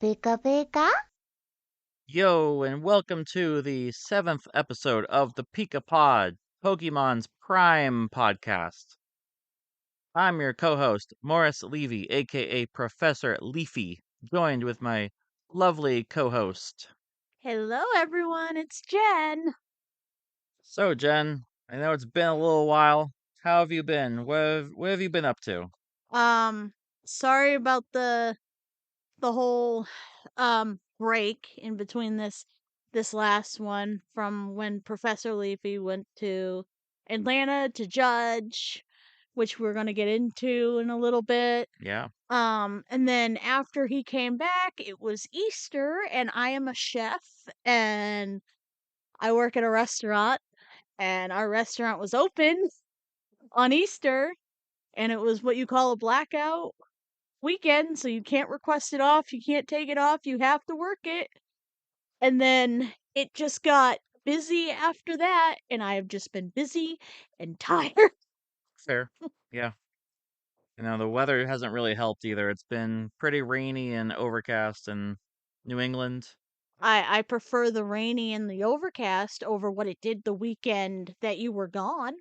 Pika Pika? Yo, and welcome to the 7th episode of the Pika Pod, Pokemon's Prime podcast. I'm your co host, Morris Levy, aka Professor Leafy, joined with my lovely co host. Hello, everyone. It's Jen. So, Jen, I know it's been a little while. How have you been? What have you been up to? Um, Sorry about the whole break in between this last one from when Professor Leafy went to Atlanta to judge, which we're gonna get into in a little bit. Yeah, And then after he came back, it was Easter, and I am a chef, and I work at a restaurant, and our restaurant was open on Easter, and it was what you call a blackout weekend, so you can't request it off, you can't take it off, you have to work it. And then it just got busy after that, and I have just been busy and tired. fair. Yeah. The weather hasn't really helped either. It's been pretty rainy and overcast in New England. I prefer the rainy and the overcast over what it did the weekend that you were gone.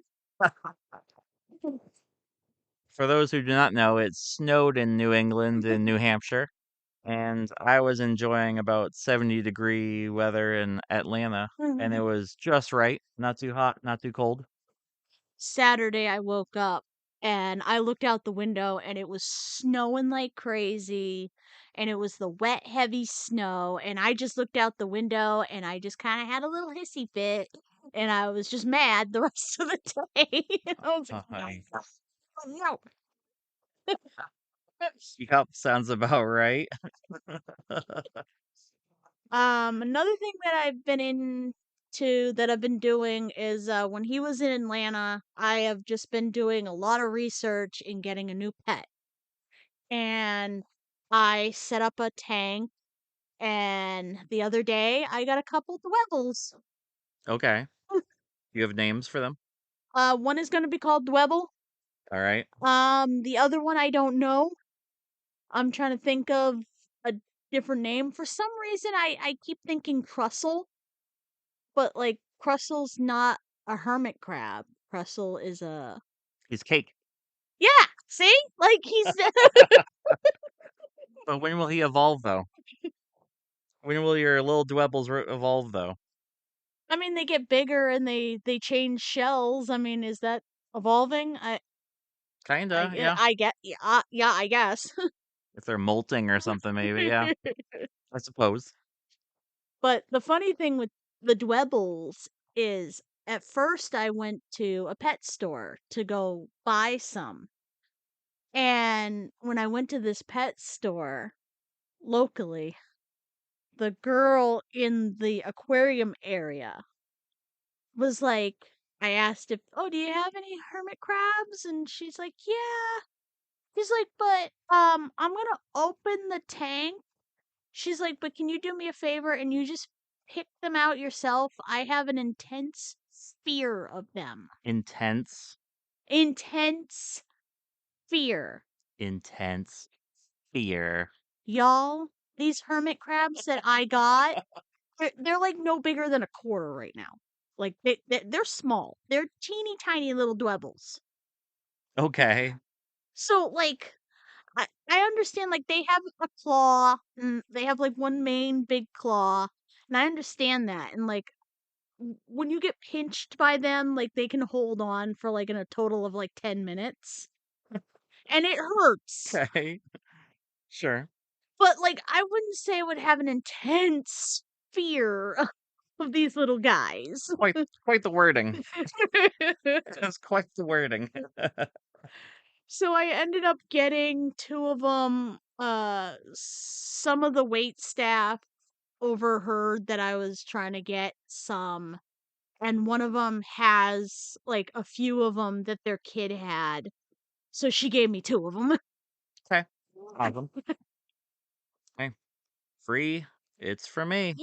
For those who do not know, it snowed in New England and New Hampshire, and I was enjoying about 70-degree weather in Atlanta, and it was just right. Not too hot, not too cold. Saturday I woke up and I looked out the window and it was snowing like crazy, and it was the wet heavy snow, and I just looked out the window and I just kind of had a little hissy fit, and I was just mad the rest of the day. I was like, no, Hi. no. Yep, sounds about right. Another thing that I've been doing is when he was in Atlanta, I have just been doing a lot of research in getting a new pet. And I set up a tank, and the other day I got a couple Dwebbles. Okay. You have names for them? One is gonna be called Dwebble. All right. The other one I don't know. I'm trying to think of a different name. For some reason I keep thinking Crustle, but like Crustle's not a hermit crab. Crustle is a He's cake. yeah, see? Like he's But when will he evolve, though? When will your little Dwebbles evolve, though? I mean they get bigger and they change shells. I mean, is that evolving? Kinda, yeah. I get yeah, yeah, I guess. If they're molting or something, maybe, yeah. I suppose. But the funny thing with the Dwebbles is at first I went to a pet store to go buy some. And when I went to this pet store locally, the girl in the aquarium area was like, I asked if, oh, do you have any hermit crabs? And she's like, yeah. She's like, but I'm gonna open the tank. She's like, but can you do me a favor and you just pick them out yourself? I have an intense fear of them. Intense. Intense fear. Intense fear. Y'all, these hermit crabs that I got, they're like no bigger than a quarter right now. Like they're small. They're teeny tiny little dwebbles. Okay. So like I understand like they have a claw, and they have like one main big claw, and I understand that. And like when you get pinched by them, like they can hold on for like in a total of like 10 minutes, and it hurts. Okay. Sure. But like I wouldn't say I would have an intense fear of these little guys. Quite the wording. That's quite the wording. So I ended up getting two of them. Some of the wait staff overheard that I was trying to get some, and one of them has like a few of them that their kid had. So she gave me two of them. Okay. Awesome. Hey, free. It's for me.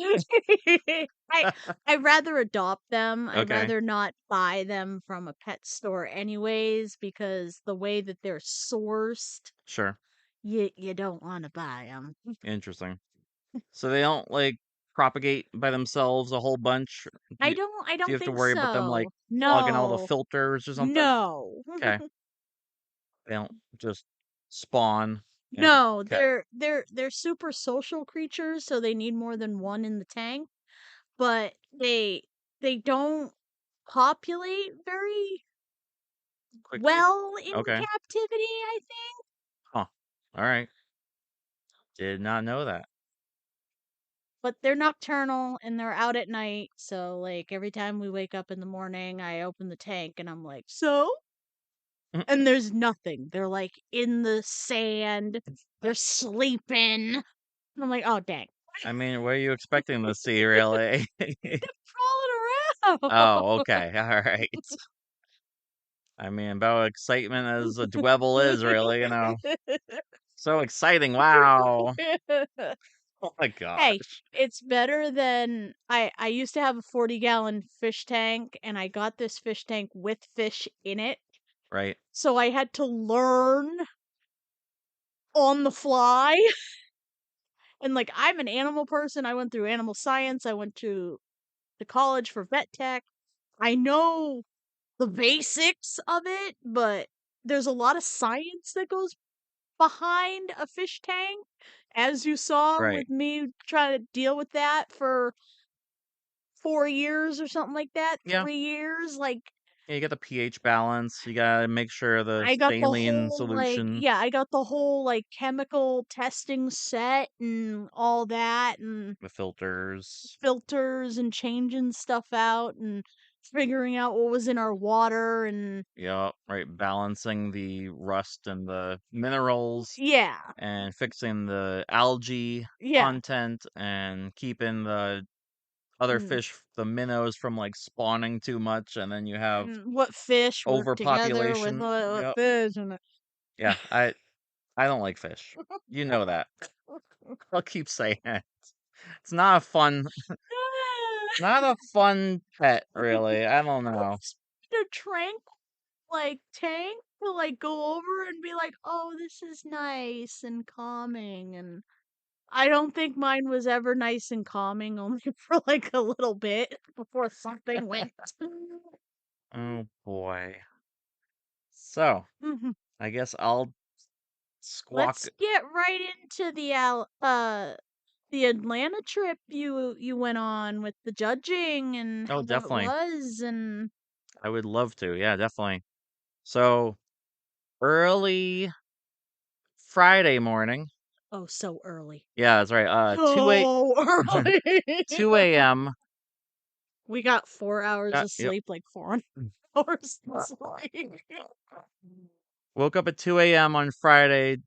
I I'd rather adopt them. I'd Okay. rather not buy them from a pet store anyways, because the way that they're sourced, Sure. you don't want to buy them. Interesting. So they don't like propagate by themselves a whole bunch. Do you, I do you don't have to think worry about them like so. clogging all the No. filters or something? No. Okay. They don't just spawn and No, okay. they're super social creatures, so they need more than one in the tank, but they don't populate very Quickly. well in Okay. captivity, I think. Huh. All right. Did not know that. But they're nocturnal and they're out at night, so like every time we wake up in the morning, I open the tank and I'm like, "So?" And there's nothing. They're like in the sand. They're sleeping. And I'm like, "Oh, dang." I mean, what are you expecting to see, really? Crawling around. Oh, okay. All right. I mean, about excitement as a Dwebble is, really, So exciting. Wow. Oh my Hey, gosh. it's better than I used to have a 40-gallon fish tank and I got this fish tank with fish in it. Right. So I had to learn on the fly. And like I'm an animal person. I went through animal science. I went to the college for vet tech. I know the basics of it, but there's a lot of science that goes behind a fish tank, as you saw Right. with me trying to deal with that for 4 years or something like that, Yeah. 3 years. Like Yeah, you got the pH balance. You gotta make sure the I got the saline whole solution, I got the whole chemical testing set and all that and the filters. filters and changing stuff out and figuring out what was in our water and Yeah, right. Balancing the rust and the minerals yeah. and fixing the algae Yeah. content and keeping the other And fish, the minnows, from like spawning too much, and then you have what fish work together with overpopulation. what Yep. fish and Yeah, I don't like fish. You know that. I'll keep saying it. It's not a fun, not a fun pet, really. I don't know. a trank tank to go over and be like, "Oh, this is nice and calming." And I don't think mine was ever nice and calming, only for a little bit before something went. Oh boy. So, Mhm. I guess I'll squawk. Let's get right into the Atlanta trip you went on with the judging and Oh, how it definitely. was and I would love to. Yeah, definitely. So, early Friday morning. oh, so early. Yeah, that's right. So early. 2 a.m. We got 4 hours of Yep. sleep, like 4 hours of sleep. Woke up at 2 a.m. on Friday.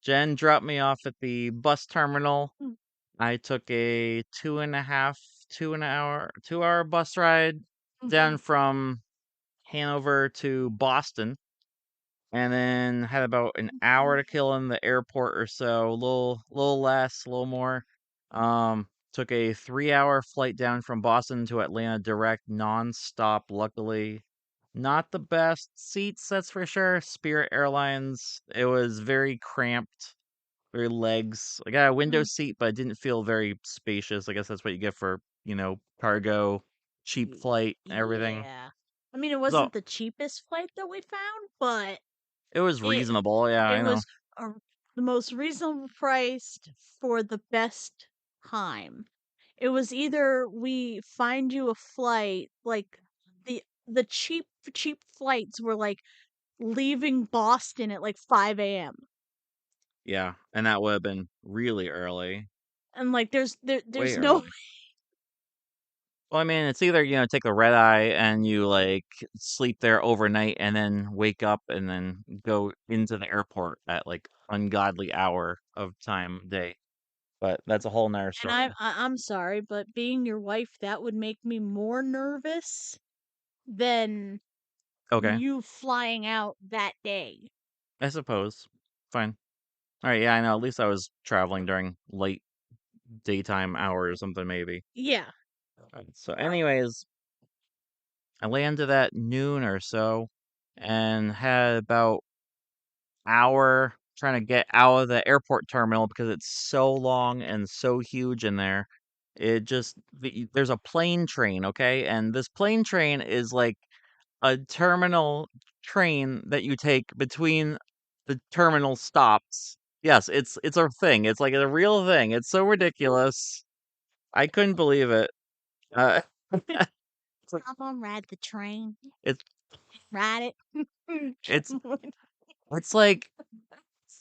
Jen dropped me off at the bus terminal. I took a 2 hour bus ride down Mhm. from Hanover to Boston, and then had about an hour to kill in the airport or so, little less, a little more. Took a 3 hour flight down from Boston to Atlanta direct, nonstop. Luckily, not the best seats, that's for sure. Spirit Airlines, it was very cramped, very legs. I got a window Mm, seat, but it didn't feel very spacious. I guess that's what you get for cargo, cheap flight, everything. yeah. I mean, it So wasn't the cheapest flight that we found, but it was it reasonable. Yeah, it I know. was a, the most reasonable priced for the best time. It was either we find you a flight the cheap flights were leaving Boston at 5 a.m. Yeah, and that would have been really early, And way there's no early. Well, I mean, it's either, take the red eye and you like sleep there overnight and then wake up and then go into the airport at like ungodly hour of time day. But that's a whole nother and story. I'm sorry, but being your wife, that would make me more nervous than Okay, you flying out that day. I suppose. Fine. All right, yeah, I know. At least I was traveling during late daytime hours or something, maybe. Yeah. So, anyways, I landed at noon or so and had about hour. trying to get out of the airport terminal because it's so long and so huge in there. There's a plane train, okay? And this plane train is like a terminal train that you take between the terminal stops. Yes, it's a thing. It's like a real thing. It's so ridiculous. I couldn't believe it. Uh, it's like I'm gonna ride the train. it's Ride it. it's it's like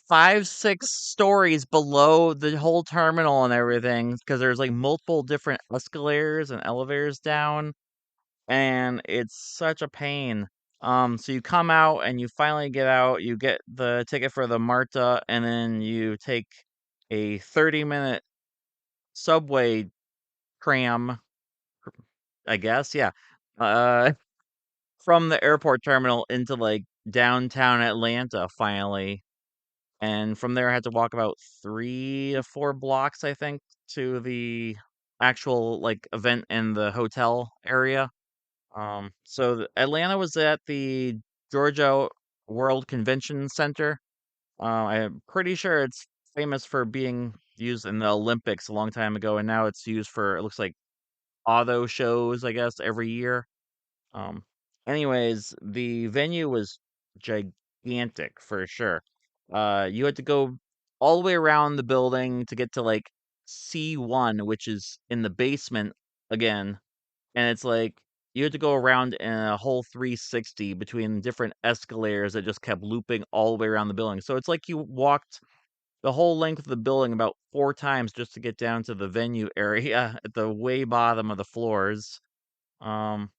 5, 6 stories below the whole terminal and everything because there's like multiple different escalators and elevators down, and it's such a pain. So you come out and you finally get out, you get the ticket for the Marta, and then you take a 30-minute subway tram, I guess, yeah, uh, from the airport terminal into like downtown Atlanta finally. And from there, I had to walk about 3 to 4 blocks, I think, to the actual like event in the hotel area. Atlanta was at the Georgia World Convention Center. I'm pretty sure it's famous for being used in the Olympics a long time ago, and now it's used for, it looks like, auto shows, I guess, every year. Um, Anyways, the venue was gigantic for sure. You had to go all the way around the building to get to like C1, which is in the basement again, and it's like you had to go around in a whole 360 between different escalators that just kept looping all the way around the building. So it's like you walked the whole length of the building about 4 times just to get down to the venue area at the way bottom of the floors. Um,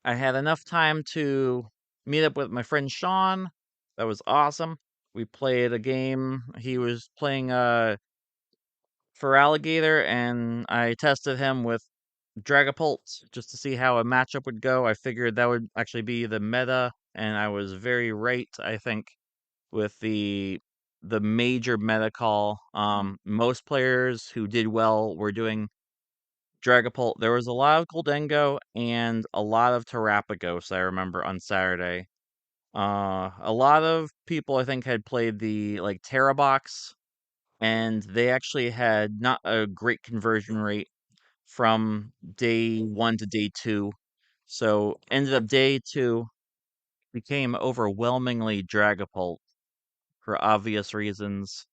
I had enough time to meet up with my friend Sean. That was awesome. We played a game. He was playing for Alligator, and I tested him with Dragapult just to see how a matchup would go. I figured that would actually be the meta, and I was very right, I think, with the major meta call. Most players who did well were doing Dragapult. There was a lot of Goldengo and a lot of Terapagos, I remember, on Saturday. A lot of people, I think, had played the like Terrabox, and they actually had not a great conversion rate from day 1 to day 2. So ended up day 2 became overwhelmingly Dragapult for obvious reasons.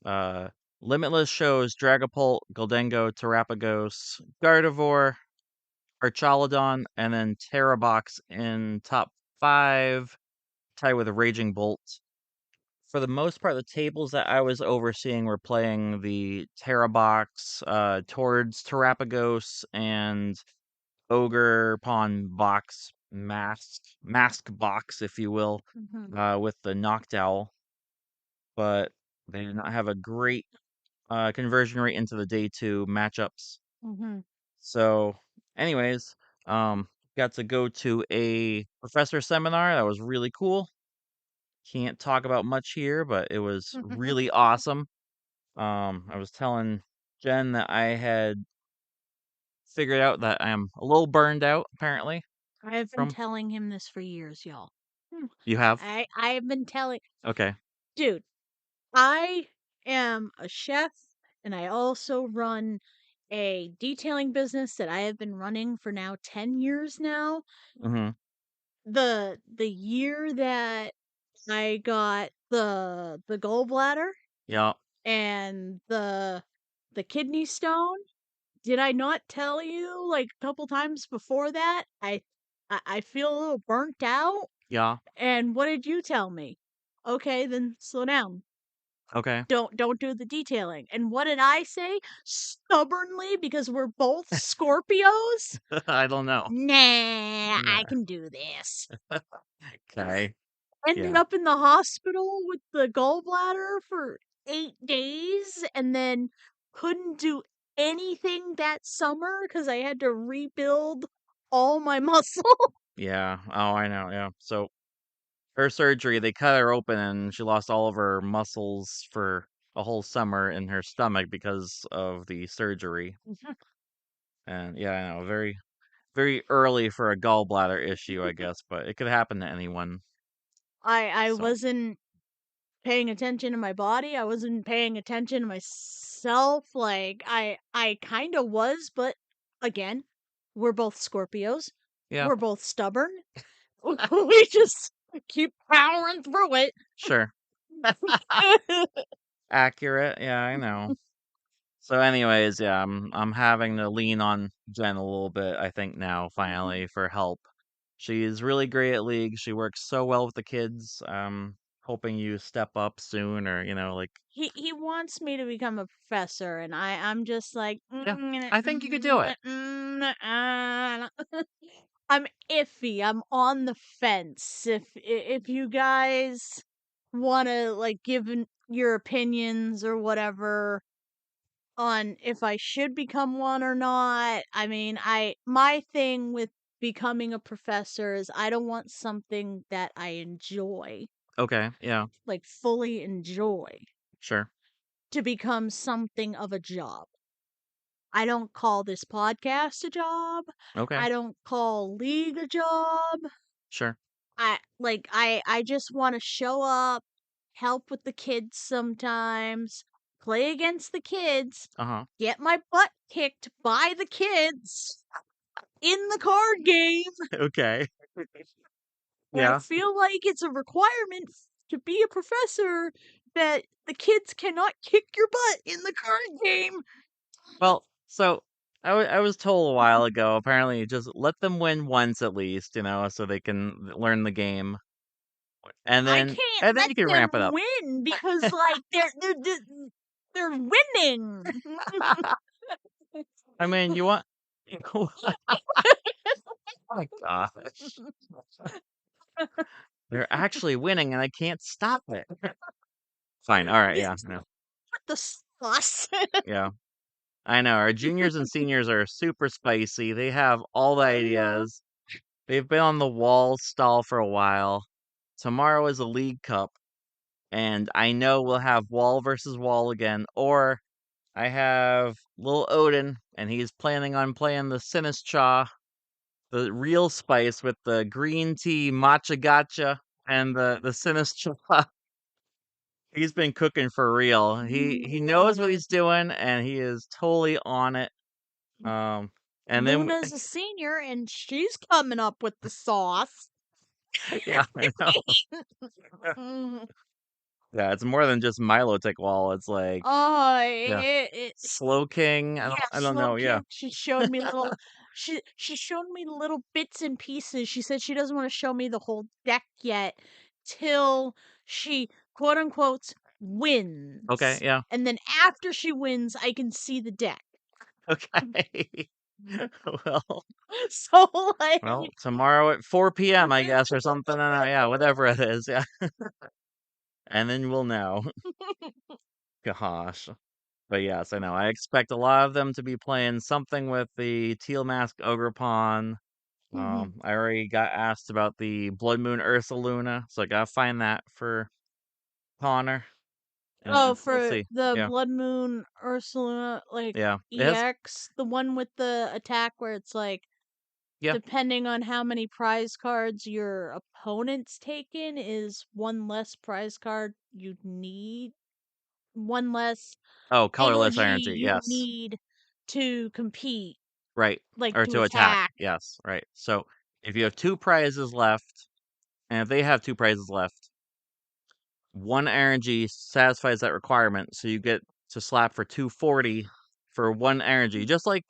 Uh, Limitless shows Dragapult, Goldengo, Terapagos, Gardevoir, Archaludon, and then Terrabox in top 5, tied with a Raging Bolt. For the most part, the tables that I was overseeing were playing the Terrabox towards Terapagos and Ogre Pawn box mask box, if you will, Mhm. with the Noctowl, but they did not have a great conversion rate into the day 2 matchups. Mhm. So, anyways, um, got to go to a professor seminar that was really cool. Can't talk about much here, but it was really awesome. I was telling Jen that I had figured out that I am a little burned out, apparently, I have been from telling him this for years, y'all. you have. I have been telling, Okay. dude, I am a chef and I also run a detailing business that I have been running for now 10 years now. Mm-hmm. The year that I got the gallbladder Yeah. and the kidney stone, did I not tell you like a couple times before that? I feel a little burnt out. Yeah. And what did you tell me? Okay, then slow down. Okay. Don't do the detailing. And what did I say? Stubbornly, because we're both Scorpios? I don't know. Nah, I Nah. can do this. Okay. Ended Yeah. up in the hospital with the gallbladder for 8 days and then couldn't do anything that summer because I had to rebuild all my muscle. Yeah. Oh, I know. Yeah. So her surgery, they cut her open and she lost all of her muscles for a whole summer in her stomach because of the surgery. And yeah, I know, very, very early for a gallbladder issue, I guess, but it could happen to anyone. I So, wasn't paying attention to my body. I wasn't paying attention to myself. Like I kind of was, but again, we're both Scorpios. Yeah, We're both stubborn. We just keep powering through it. sure. Accurate. Yeah, I know. So anyways, yeah, I'm having to lean on Jen a little bit, I think now, finally, for help. She's really great at League. She works so well with the kids. Hoping you step up soon or, like He wants me to become a professor, and I'm just like, yeah, I think you could do it. I'm iffy. I'm on the fence. If you guys want to like give your opinions or whatever on if I should become one or not. I mean, I my thing with becoming a professor is I don't want something that I enjoy, Okay, yeah, like fully enjoy, sure. to become something of a job. I don't call this podcast a job. Okay, I don't call League a job. sure. I just want to show up, help with the kids sometimes, play against the kids, Uh-huh. get my butt kicked by the kids in the card game. Okay. And I Yeah. feel like it's a requirement to be a professor that the kids cannot kick your butt in the card game. Well, so I was told a while ago, apparently just let them win once at least, so they can learn the game. And I then can't and then let you can ramp it them up. win because like they're winning. I mean, you want oh my gosh. They're actually winning and I can't stop it. Fine. All right, With yeah. No. the sauce. Yeah. I know. Our juniors and seniors are super spicy. They have all the ideas. They've been on the wall stall for a while. Tomorrow is a League Cup, and I know we'll have wall versus wall again. Or I have little Odin, and he's planning on playing the Sinistcha, the real spice with the green tea matcha gotcha and the Sinistcha. He's been cooking for real. He knows what he's doing, and he is totally on it. Um, and then Luna's a senior and she's coming up with the sauce. yeah, I know. Mm. Yeah, it's more than just Milotic wall. It's like Oh, yeah, it Slow King. I yeah, don't I don't Slow know. Yeah. King. She showed me little. She showed me little bits and pieces. She said she doesn't want to show me the whole deck yet till she quote unquote Okay. wins, Yeah. and then after she wins, I can see the deck. Okay. well, So like, tomorrow at 4 p.m. I guess or something. I don't know. Yeah, whatever it is. Yeah, and then we'll know. Gosh. But yes, I know. I expect a lot of them to be playing something with the Teal Mask Ogrepon. mhm. I already got asked about the Blood Moon Ursa Luna, so I gotta find that for Connor, Oh, and we'll for see. the Yeah, Blood Moon Ursula, like yeah. It has. EX, the one with the attack where it's like Yeah. depending on how many prize cards your opponent's taken is one less prize card you need, one less Oh, colorless energy energy. you Yes. need to compete, Right. like Or to to attack. attack. Yes. Right. So if you have two prizes left, and if they have two prizes left, one energy satisfies that requirement, so you get to slap for 240 for one energy, just like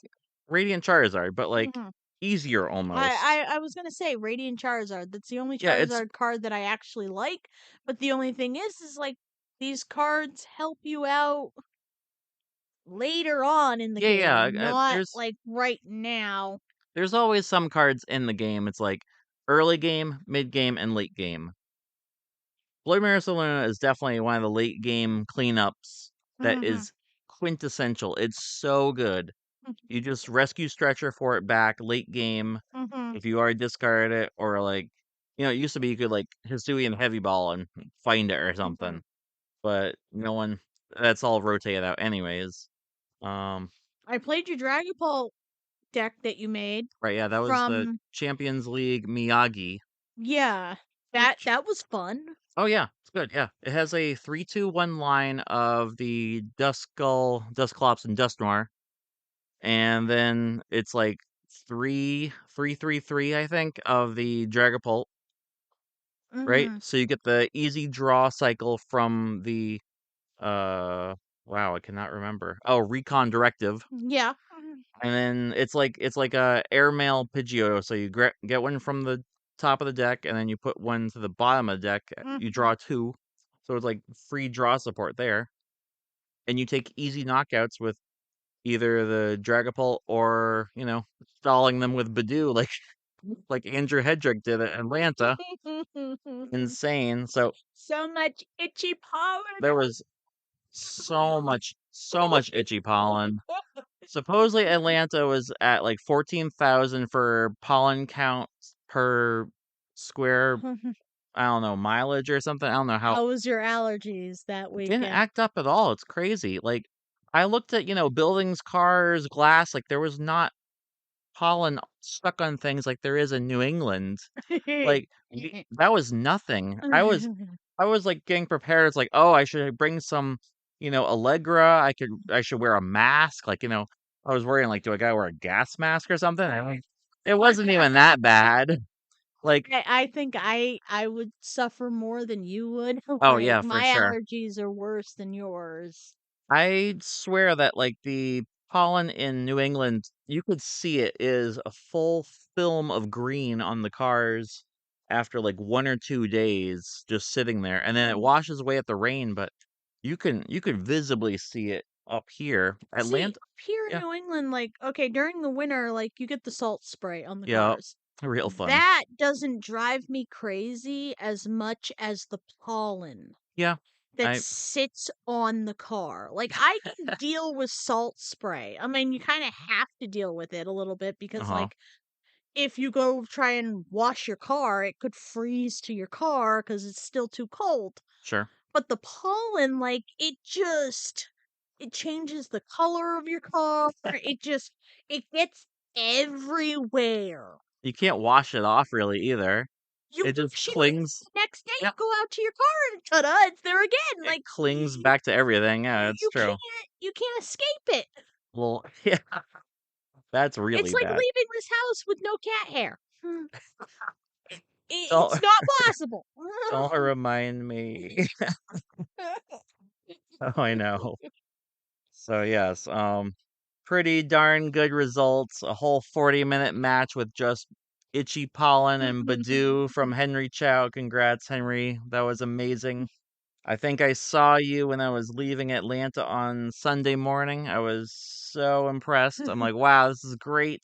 Radiant Charizard, but like Mhm. easier almost. I was gonna say Radiant Charizard. That's the only Yeah, it's Charizard card that I actually like. But the only thing is like these cards help you out later on in the yeah, yeah. game, not There's like right now. there's always some cards in the game. It's like early game, mid game, and late game. Blood Luna is definitely one of the late game cleanups that Mhm. is quintessential. It's so good. You just rescue Stretcher for it back late game Mhm. if you already discarded it, or like, it used to be you could like Hisuian Heavy Ball and find it or Mhm. something, but no one. That's all rotated out anyways. Um, I played your Dragapult deck that you made right, yeah, that was the from Champions League Miyagi, yeah. That which that was fun. Oh yeah, it's good. Yeah, it has a 3-2-1 line of the Duskull, Dusclops, and Dusknoir, and then it's like 3-3-3-3, I think, of the Dragapult. Right? Mhm. So you get the easy draw cycle from the uh wow, I cannot remember. Oh, Recon Directive. Yeah. And then it's like a airmail Pidgeotto. So you get one from the top of the deck, and then you put one to the bottom of the deck. You Mhm. draw two, so it's like free draw support there. And you take easy knockouts with either the Dragapult or stalling them with Budew, like Andrew Hedrick did at Atlanta. Insane. So So much itchy pollen. there was so much itchy pollen. Supposedly Atlanta was at like 14,000 for pollen count per square, I don't know, mileage or something. I don't know how. How was your allergies that It didn't weekend? act up at all. It's crazy. Like I looked at, buildings, cars, glass, like there was not pollen stuck on things like there is in New England. Like that was nothing. I was like getting prepared. It's like, oh, I should bring some, Allegra. I should wear a mask. Like, I was worrying like, do I gotta wear a gas mask or something? And it wasn't even that bad. Like, I think I would suffer more than you would. oh Like yeah, for my sure. allergies are worse than yours. I swear that like the pollen in New England, you could see it is a full film of green on the cars after like 1 or 2 days just sitting there, and then it Mm. washes away at the rain, but you could visibly see it up here. See, Atlanta, up here in yeah, New England, like, okay, during the winter, like, you get the salt spray on the yeah, cars. real fun. That doesn't drive me crazy as much as the pollen Yeah, that I sits on the car. Like, I can deal with salt spray. I mean, you kind of have to deal with it a little bit because, uh-huh, like, if you go try and wash your car, it could freeze to your car because it's still too cold. sure. But the pollen, like, it changes the color of your car. It gets everywhere. You can't wash it off really either. You It just wash it off clings. the next day, you Yeah, go out to your car and ta-da, it's there again. it Like clings back to everything. Yeah, it's you true. can't escape it. Well, yeah, that's It's really like bad. leaving this house with no cat hair. It's Don't not possible. don't remind me. Oh, I know. So yes, pretty darn good results. A whole 40-minute match with just Itchy Pollen and Badoo from Henry Chao. Congrats, Henry. That was amazing. I think I saw you when I was leaving Atlanta on Sunday morning. I was so impressed. I'm like, wow, this is great.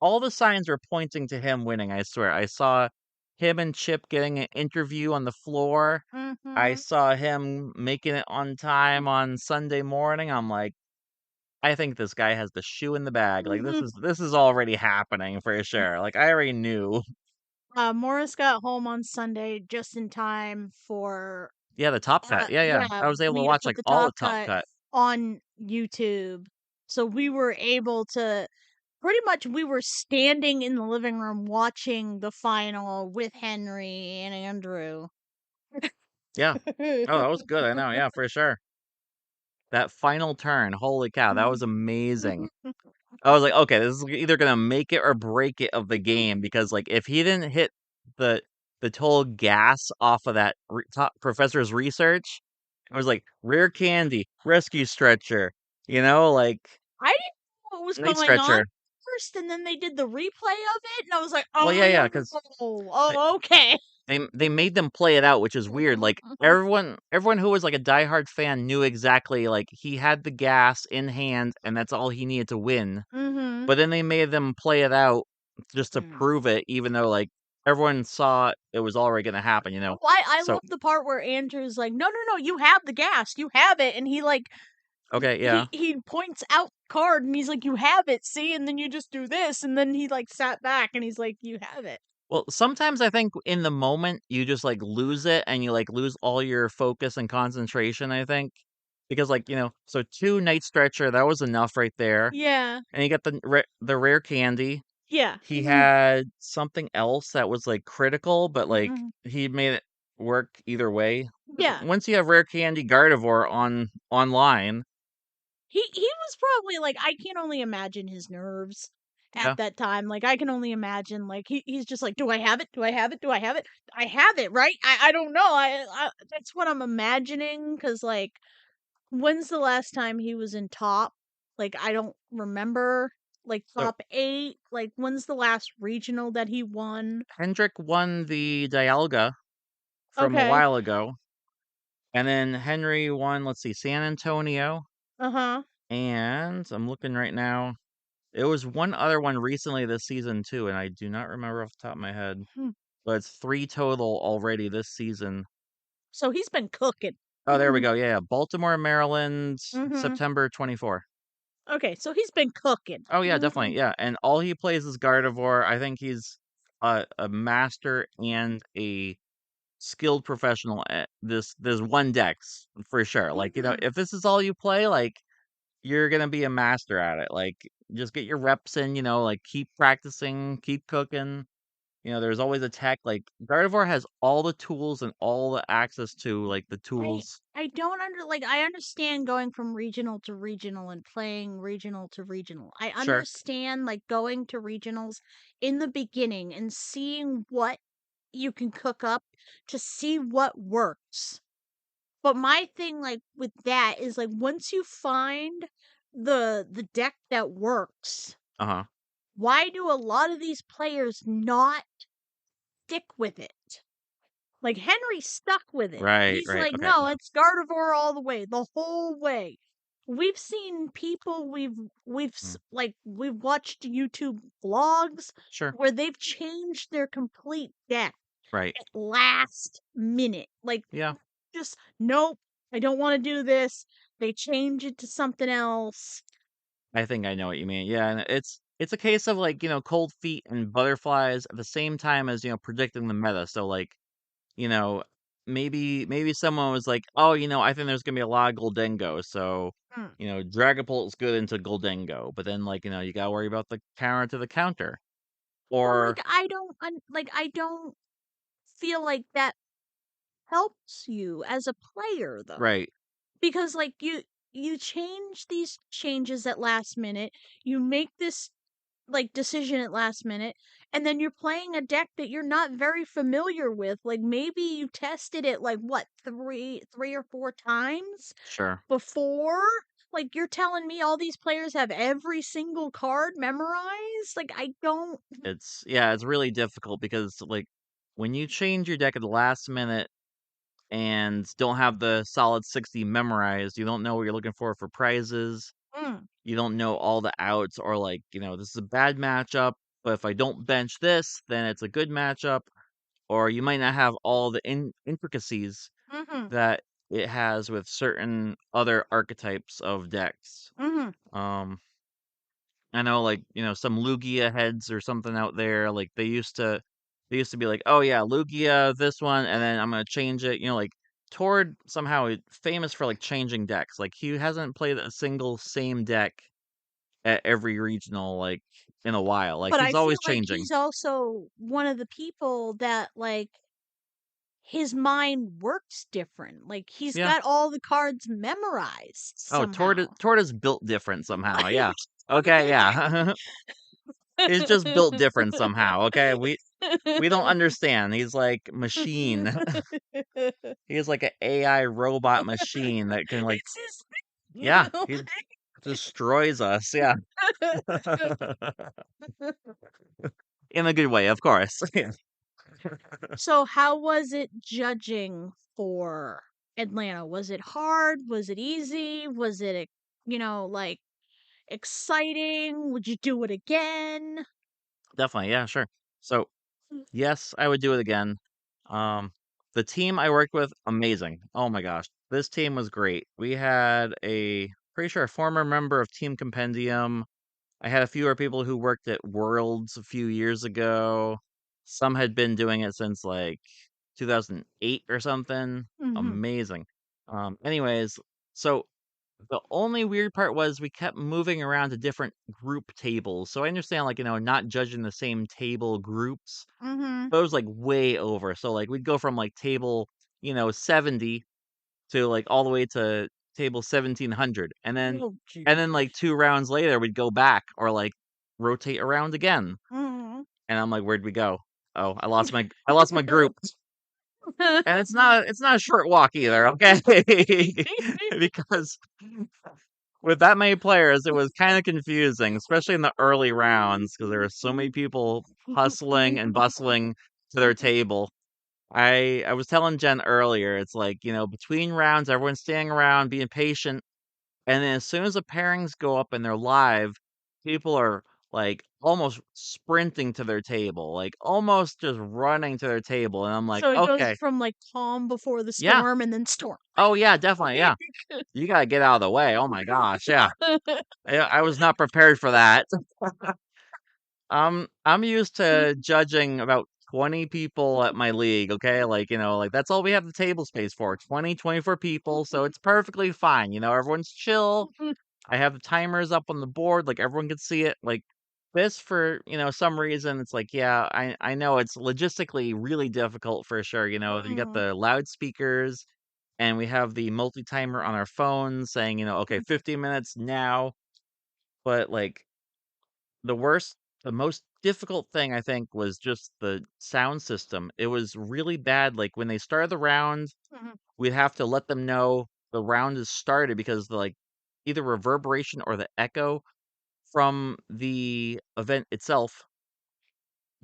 All the signs were pointing to him winning, I swear. I saw him and Chip getting an interview on the floor. I Mhm. saw him making it on time on Sunday morning. I'm like, I think this guy has the shoe in the bag. Like this is already happening for sure. Like I already knew. Morris got home on Sunday just in time for Yeah, the top cut. Yeah, yeah. yeah, I was able to me to watch put like the all the top top cut cut. on YouTube. So we were able to pretty much we were standing in the living room watching the final with Henry and Andrew. Yeah. Oh, that was good. I know. Yeah, for sure. That final turn, holy cow, that was amazing. I was like, okay, this is either gonna make it or break it of the game because like if he didn't hit the the total gas off of that top professor's research, it was like rare candy, rescue stretcher, like I didn't know what was night going on stretcher. first, and then they did the replay of it, and I was like, Well, yeah, yeah, oh, because oh, okay. they made them play it out, which is weird. Like everyone who was like a diehard fan knew exactly like he had the gas in hand and that's all he needed to win. Mm-hmm. But then they made them play it out just to prove it, even though like everyone saw it was already gonna happen. I So love the part where Andrew's like, no, no, no, you have the gas, you have it, and he like okay, yeah. he points out the card and he's like, you have it, see, and then you just do this, and then he like sat back and he's like, you have it. Well, sometimes I think in the moment you just like lose it and you like lose all your focus and concentration, I think. Because like, so two night stretcher, that was enough right there. Yeah, And you got the rare candy. yeah. He had something else that was like critical, but like Mhm. he made it. work either way. 'Cause Yeah. once you have Rare Candy Gardevoir online, He was probably like, I can only imagine his nerves at yeah. that time. Like, I can only imagine, like, he's just like, "Do I have it? Do I have it? Do I have it? I have it, right? I don't know. I that's what I'm imagining. Cause like, when's the last time he was in top? Like, I don't remember. Like, So top 8? Like, when's the last regional that he won? Hendrick won the Dialga from a Okay. while ago, and then Henry won, let's see, San Antonio, Uh-huh. and I'm looking right now. There was one other one recently this season too, and I do not remember off the top of my head. Hmm. But it's 3 total already this season. So he's been cooking. Oh, there we go. Yeah, yeah. Baltimore, Maryland, Mhm. September 24. Okay, so he's been cooking. Oh yeah, definitely. Yeah, and all he plays is Gardevoir. I think he's a master and a skilled professional at this one dex for sure. Like, Mhm. if this is all you play, like you're gonna be a master at it. Like, just get your reps in, like keep practicing, keep cooking. There's always a tech. Like Gardevoir has all the tools and all the access to like the I tools. I don't like I understand going from regional to regional and playing regional to regional. I Sure. understand like going to regionals in the beginning and seeing what you can cook up to see what works. But my thing like with that is like once you find the deck that works, Uh-huh. why do a lot of these players not stick with it? Like, Henry stuck with it. Right, He's right. like, Okay. "No, it's Gardevoir all the way, the whole way." We've seen people Mm, we've watched YouTube vlogs sure. where they've changed their complete deck Right. at last minute. Like, Yeah. just, "Nope, I don't wanna do this." They change it to something else. I think I know what you mean. Yeah, and it's a case of like, cold feet and butterflies at the same time as, predicting the meta. So like, you know, maybe someone was like, "Oh, I think there's gonna be a lot of Goldengo, so, Mm. Dragapult is good into Goldengo." But then like, you gotta worry about the counter to the counter. But, Or like, I don't feel like that helps you as a player, though. right, Because like you change these changes at last minute, you make this like decision at last minute, and then you're playing a deck that you're not very familiar with. Like maybe you tested it like what, three or four times sure. before? Like you're telling me all these players have every single card memorized? Like I don't. It's really difficult because like when you change your deck at the last minute and don't have the solid 60 memorized, you don't know what you're looking for prizes. Mm, You don't know all the outs or like, this is a bad matchup, but if I don't bench this, then it's a good matchup. Or you might not have all the intricacies mhm. that it has with certain other archetypes of decks. Mhm. Um, I know like, some Lugia heads or something out there, like they used to be like, "Oh yeah, Lugia this one and then I'm going to change it." Like Tord somehow is famous for like changing decks. Like he hasn't played a single same deck at every regional like in a while. Like But he's I feel always like changing. he's also one of the people that like his mind works different. Like he's Yeah. got all the cards memorized Oh, somehow. Tord is built different somehow. Yeah. Like Okay, yeah. He's just built different somehow. Okay. We don't understand. He's like machine. He's like an AI robot machine that can like it's just yeah, he destroys us. Yeah. In a good way, of course. Yeah. So how was it judging for Atlanta? Was it hard? Was it easy? Was it, like exciting? Would you do it again? Definitely. Yeah, sure. So yes, I would do it again. The team I worked with, amazing. Oh my gosh, this team was great. We had pretty sure a former member of Team Compendium. I had a few other people who worked at Worlds a few years ago. Some had been doing it since like 2008 or something. Mhm. Amazing. Anyways, so The only weird part was we kept moving around to different group tables. So I understand, like, not judging the same table groups, Mhm. but it was like way over. So like we'd go from like table, 70 to like all the way to table 1700. Oh, And then jeez. like 2 rounds later we'd go back or like rotate around again. Mhm. And I'm like, where'd we go? Oh, I lost my group. And it's not a short walk either, okay? Because with that many players, it was kind of confusing, especially in the early rounds, because there were so many people hustling and bustling to their table. I was telling Jen earlier, it's like, between rounds, everyone's standing around, being patient, and then as soon as the pairings go up and they're live, people are like almost sprinting to their table, like almost just running to their table, and I'm like, So it goes okay, from, like, calm before the yeah, storm and then storm. oh yeah, definitely, yeah. You gotta get out of the way. Oh my gosh, yeah. I was not prepared for that. I'm used to judging about 20 people at my league, okay? Like, like that's all we have the table space for. 20, 24 people, so it's perfectly fine. Everyone's chill. I have the timers up on the board, like everyone can see it. Like this for, some reason it's like, yeah, I know it's logistically really difficult for sure. You got Mhm. the loudspeakers and we have the multi-timer on our phones saying, okay, 50 minutes now. But like the most difficult thing I think was just the sound system. It was really bad. Like when they started the round, Mhm. we'd have to let them know the round is started because the like either reverberation or the echo from the event itself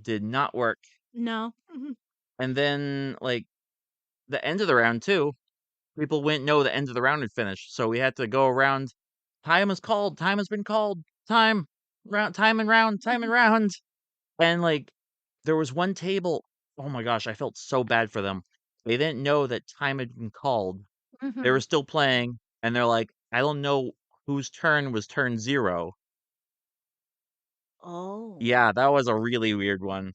did not work. No. Mhm. And then like the end of the round too, people wouldn't know the end of the round had finished. So we had to go around. Time is called. Time has been called. Time. Round. Time and round. Time and round. And, like, there was one table oh my gosh, I felt so bad for them. They didn't know that time had been called. They were Mhm. still playing, and they're like, "I don't know whose turn was turn 0." Oh. Yeah, that was a really weird one.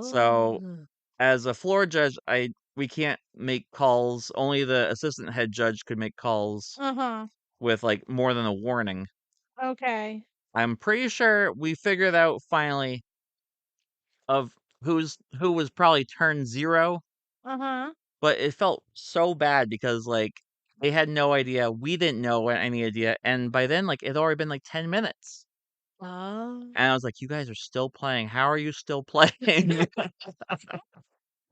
So, Oh. as a floor judge, I we can't make calls. Only the assistant head judge could make calls Uh-huh. with, like, more than a warning. Okay. I'm pretty sure we figured out finally of who was probably turn 0. Uh-huh. But it felt so bad because, like, they had no idea, we didn't know any idea, and by then, like, it had already been, like, 10 minutes, Oh. and I was like, "You guys are still playing, how are you still playing?"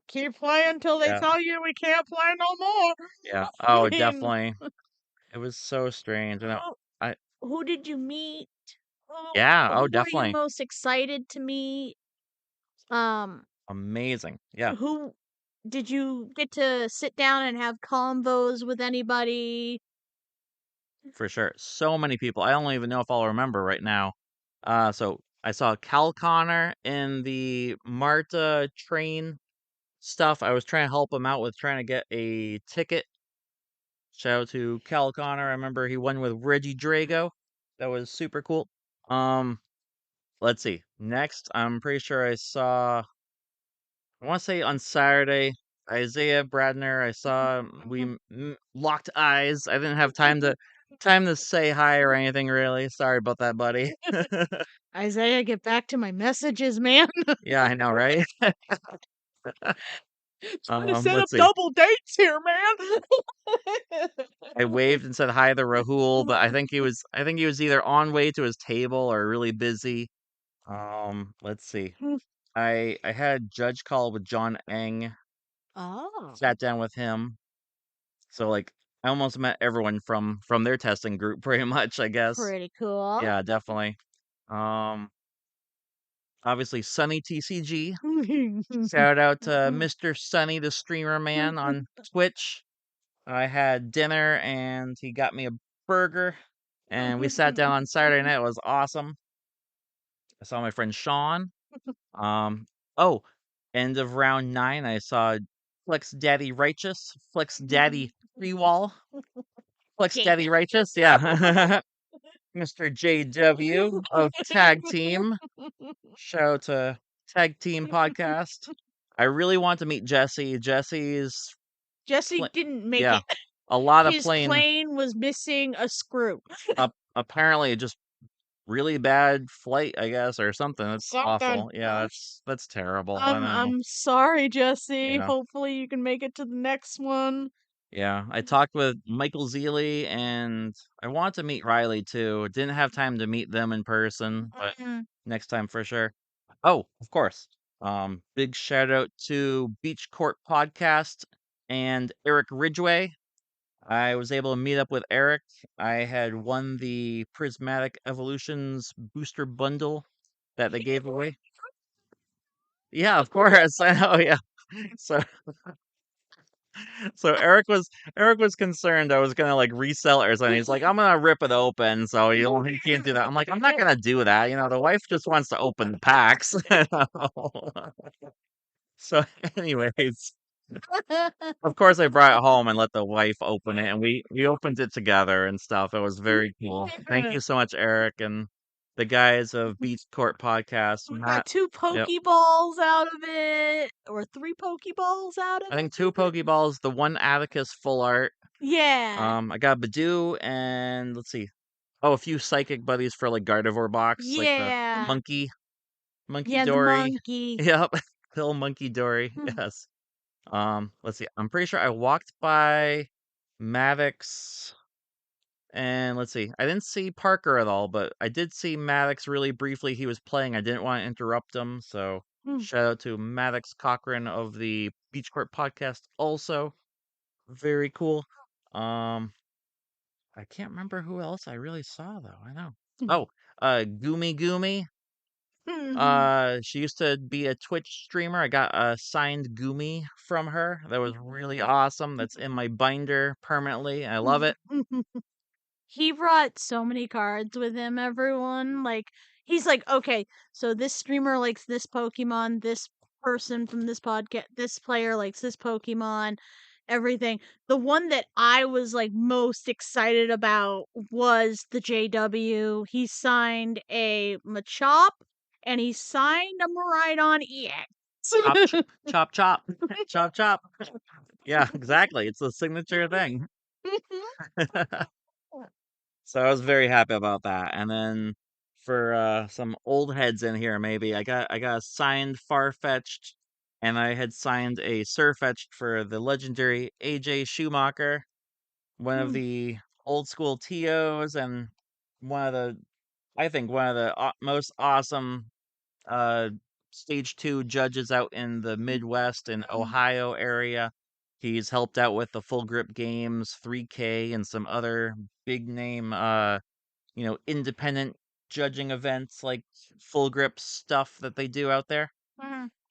Keep playing till they Yeah, tell you we can't play no more. yeah. I Oh, mean, definitely. It was so strange, who I who did you meet? yeah, oh, Who were you definitely. most excited to meet? Um, Amazing, yeah, who did you get to sit down and have combos with anybody? for sure. So many people, I don't even know if I'll remember right now. So I saw Cal Connor in the Marta train stuff, I was trying to help him out with trying to get a ticket. Shout out to Cal Connor. I remember he won with Reggie Drago. That was super cool. Um, let's see. Next, I'm pretty sure I want to say on Saturday, Isaiah Bradner. I saw locked eyes. I didn't have time to say hi or anything really. Sorry about that, buddy. Isaiah, get back to my messages, man. Yeah, I know, right? Trying to set up Let's see. double dates here, man. I waved and said hi to Rahul, but I think he was either on way to his table or really busy. Let's see. I had a judge call with John Eng, Oh, sat down with him. So like I almost met everyone from their testing group pretty much, I guess. pretty cool. Yeah, definitely. Um Obviously Sunny TCG. Shout out to Mr. Sunny, the streamer man on Twitch. I had dinner and he got me a burger and we sat down on Saturday night. It was awesome. I saw my friend Sean. Um, oh, end of round 9, I saw Flex Daddy Righteous, Flex Daddy Free Wall, Flex Daddy Jacob. Righteous, yeah. Mr. JW of Tag Team. Shout out to Tag Team Podcast. I really want to meet Jesse. Jesse's Jesse pl- didn't make yeah. it. a lot of His plane. plane was missing a screw. Apparently, just really bad flight, I guess, or something. It's Something. awful. Yeah, that's terrible. I know. I'm sorry, Jesse. Yeah. Hopefully you can make it to the next one. Yeah, I talked with Michael Zealy and I want to meet Riley too. Didn't have time to meet them in person, but Mm. next time for sure. Oh, of course. Big shout out to Beach Court Podcast and Eric Ridgway. I was able to meet up with Eric. I had won the Prismatic Evolutions booster bundle that they gave away. Yeah, of course. I know, yeah. So So Eric was concerned I was gonna like resell it or something. He's like, I'm gonna rip it open, so you can't do that. I'm like, I'm not gonna do that. You know, the wife just wants to open the packs. So, anyways, of course I brought it home and let the wife open it, and we opened it together and stuff. It was very cool. Thank you so much, Eric, and the guys of Beach Court Podcast. We got Matt, two yep. Pokeballs out of it, or three Pokeballs out of I think it. two Pokeballs, the one Atticus full art. Yeah, I got Budew and let's see. Oh, a few psychic buddies for like Gardevoir box, like the yeah, monkey yeah. The Dory. monkey. Yep, little monkey Dory. Hmm. Yes. Let's see. I'm pretty sure I walked by Maddox and let's see. I didn't see Parker at all, but I did see Maddox really briefly. He was playing. I didn't want to interrupt him, so Hmm. shout out to Maddox Cochran of the Beach Court podcast also. Very cool. Um I can't remember who else I really saw though. I know. Oh, Gumi Gumi. Hmm. She used to be a Twitch streamer. I got a signed Gumi from her. That was really awesome. That's in my binder permanently. I love it. He brought so many cards with him, everyone. Like, he's like, okay, so this streamer likes this Pokemon, this person from this podcast, this player likes this Pokemon, everything. The one that I was like most excited about was the JW. He signed a Machop and he signed a Miraidon Chop, EX. chop, chop, chop, chop. Yeah, exactly. It's a signature thing. So I was very happy about that. And then for some old heads in here, maybe I got a signed Farfetch'd, and I had signed a Surfetch'd for the legendary AJ Schumacher, one of the old school TOs, and one of the I think one of the most awesome uh stage 2 judges out in the Midwest and Ohio area. He's helped out with the Full Grip Games, 3K, and some other big name independent judging events like Full Grip stuff that they do out there.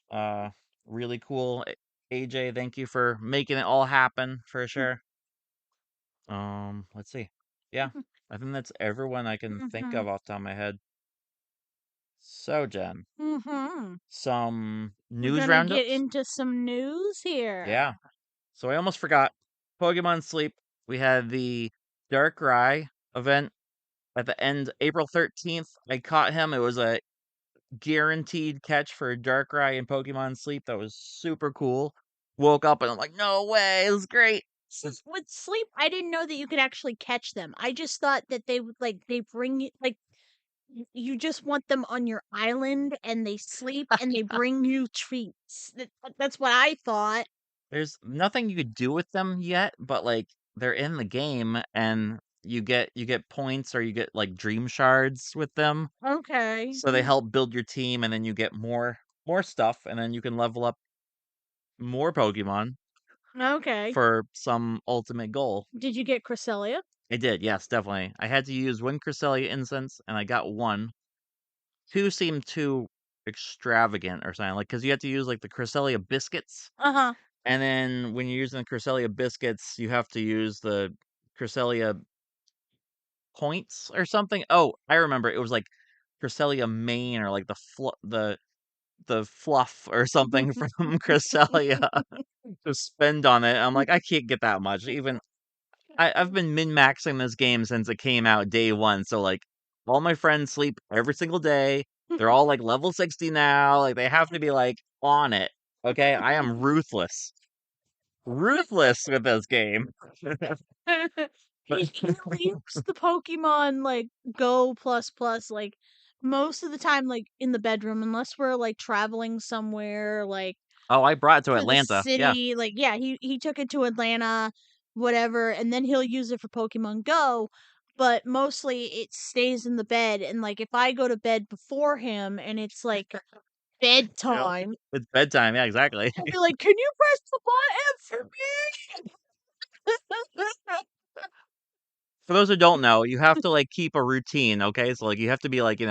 Uh really cool. AJ, thank you for making it all happen for sure. Let's see. Yeah, I think that's everyone I can think of off the top of my head. So, Jen, Mm-hmm. some We're news gonna get roundups? into some news Yeah. here. So I almost forgot. Pokemon Sleep. We had the Darkrai event at the end, April 13th. I caught him. It was a guaranteed catch for Darkrai in Pokemon Sleep. That was super cool. Woke up and I'm like, no way, it was great. With sleep, I didn't know that you could actually catch them. I just thought that they would like they bring you like you just want them on your island and they sleep and they bring you treats. That's what I thought. There's nothing you could do with them yet, but like they're in the game and you get points or you get like dream shards with them. Okay. So they help build your team and then you get more stuff and then you can level up more Pokemon Okay. for some ultimate goal. Did you get Cresselia? I did, yes, definitely. I had to use one Cresselia incense and I got one. Two seemed too extravagant or something, like because you have to use like the Cresselia biscuits. Uh-huh. And then when you're using the Cresselia biscuits, you have to use the Cresselia points or something. Oh, I remember. It was like Cresselia mane or like the fluff or something from Cresselia to spend on it. I'm like, I can't get that much. Even I've been min-maxing this game since it came out day one. So like all my friends sleep every single day. They're all like level 60 now. Like they have to be like on it. Okay. I am ruthless. ruthless with this game. He leaves the Pokemon like Go plus plus like most of the time like in the bedroom unless we're like traveling somewhere like Oh, I brought it to to the Atlanta. Yeah. city. Like yeah, he took it to Atlanta, whatever, and then he'll use it for Pokemon Go. But mostly it stays in the bed, and like if I go to bed before him and it's like Yep. bedtime, It's bedtime. Yeah, exactly. I'll be like, "Can you press the button for me?" For those who don't know, you have to like keep a routine, okay? So like you have to be like,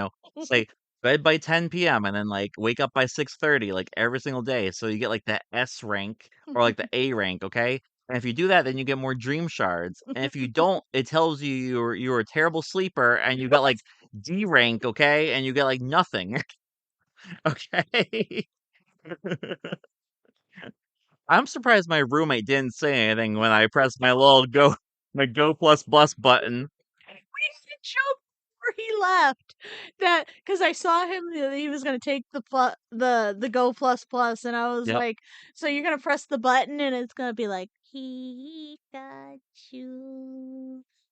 say bed by 10 p.m. and then like wake up by 6:30 like every single day. So you get like the S rank or like the A rank, okay? And if you do that, then you get more dream shards. And if you don't, it tells you you're a terrible sleeper and you got like D rank, okay? And you get like nothing. Okay. I'm surprised my roommate didn't say anything when I pressed my go plus plus button. We made a joke before he left that because I saw him he was gonna take the Go plus plus, and I was Yep. like, "So you're gonna press the button and it's gonna be like Pikachu."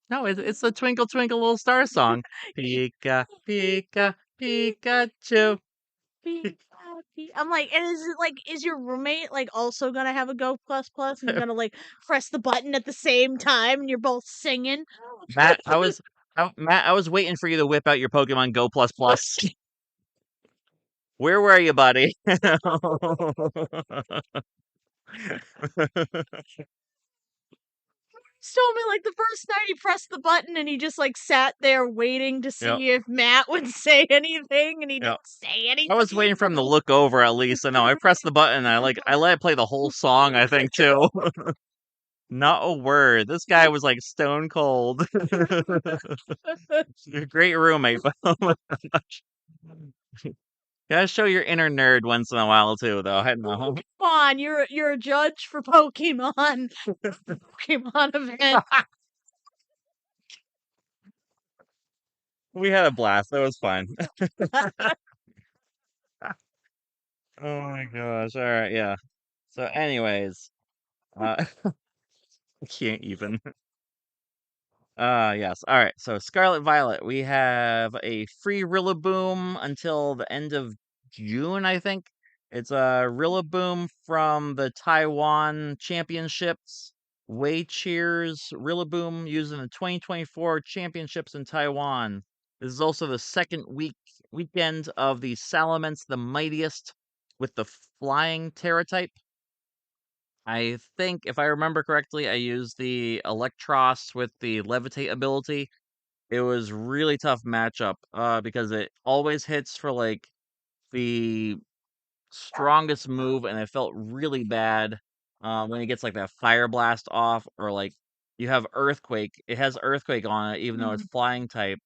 No, it's the Twinkle Twinkle Little Star song. Pika, Pika, Pikachu. I'm like, and is it like, is your roommate like also gonna have a Go plus plus and you're gonna like press the button at the same time and you're both singing? Matt, I was waiting for you to whip out your Pokemon Go Plus Plus. Where were you, buddy? He's told me like the first night he pressed the button and he just like sat there waiting to Yep, see if Matt would say anything, and he yep. didn't say I was anything. waiting for him to look over at least. I know I pressed the button. I let it play the whole song. I think too. Not a word. This guy was like stone cold. You're a great roommate, but oh my gosh. Gotta show your inner nerd once in a while too, though. I know. Come on, you're a judge for Pokemon Pokemon event. We had a blast. That was fun. Oh my gosh. All right, yeah. So, anyways, I can't even. Yes. All right. So, Scarlet Violet, we have a free Rillaboom until the end of June, I think. It's a Rillaboom from the Taiwan Championships. Way Cheers Rillaboom used in the 2024 Championships in Taiwan. This is also the weekend of the Salamence the Mightiest with the Flying Terratype. I think, if I remember correctly, I used the Electros with the Levitate ability. It was really tough matchup, because it always hits for like the strongest move, and it felt really bad when it gets like that Fire Blast off, or like you have Earthquake. It has Earthquake on it, even though it's Mhm. flying type.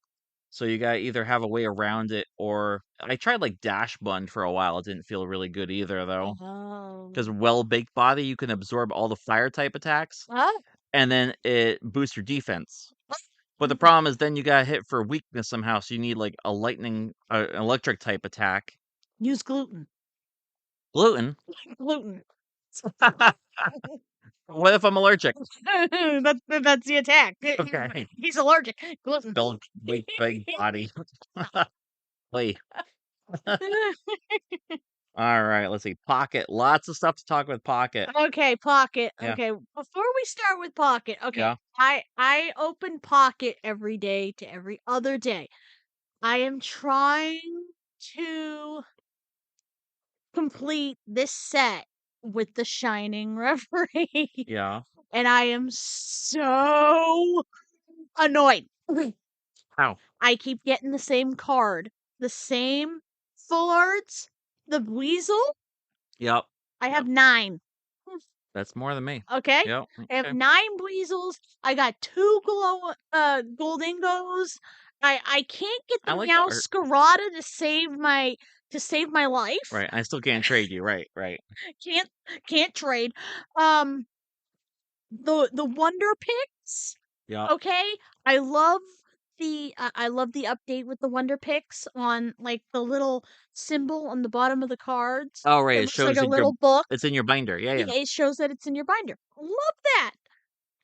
So you gotta either have a way around it, or I tried like Dash Bund for a while. It didn't feel really good either, though. Oh. Because Well Baked Body, you can absorb all the fire type attacks, Huh? and then it boosts your defense. But the problem is then you got hit for weakness somehow, so you need like a an electric type attack. Use gluten. Gluten. Gluten. What if I'm allergic? That's the attack. Okay. He's allergic. Gluten. Build big body. Wait. All right, let's see. Pocket. Lots of stuff to talk with Pocket. Okay, Pocket. Yeah. Okay, before we start with Pocket, okay, Yeah. I open Pocket every day to every other day. I am trying to complete this set with the Shining Reverie, Yeah. and I am so annoyed. How? I keep getting the same card, the same full arts, the Weasel. Yep. I Yep. have 9. That's more than me. Okay? Yep. I have Okay. 9 Weasels. I got 2 Goldingos. I can't get the I like the art. Meowscarada to save my life. Right. I still can't trade you. Right. Right. Can't can't trade. Um the Wonder Picks. Yep. Okay? I love I love the update with the Wonder Picks on like the little symbol on the bottom of the cards. Oh, right. It It looks like shows a in your. little book. It's in your binder. Yeah, yeah, Yeah, it shows that it's in your binder. Love that.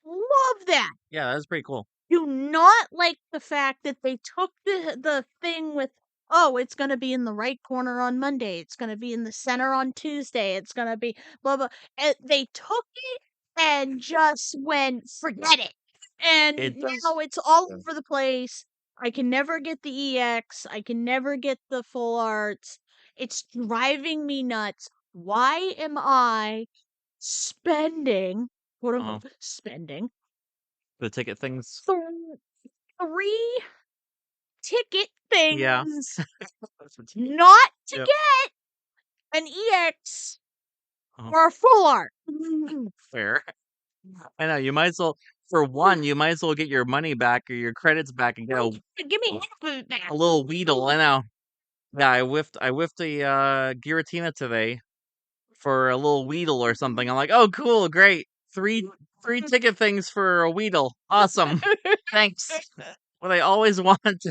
Love that. yeah. That's pretty cool. Do not like the fact that they took the thing with, oh, it's going to be in the right corner on Monday, it's going to be in the center on Tuesday, it's going to be blah blah. And they took it and just went, forget it. And It does. now it's all Yeah. over the place. I can never get the EX. I can never get the full arts. It's driving me nuts. Why am I spending, quote Uh-huh. unquote, spending The ticket things. th- three ticket Yeah. things not to Yep. get an EX Uh-huh. or a full art. Fair. I know. You might as well. For one, you might as well get your money back or your credits back and get Give me half of it back. a little Weedle. I know. Yeah, I whiffed a Giratina today for a little Weedle or something. I'm like, oh, cool, great. Three ticket things for a Weedle. Awesome. Thanks. What I always wanted.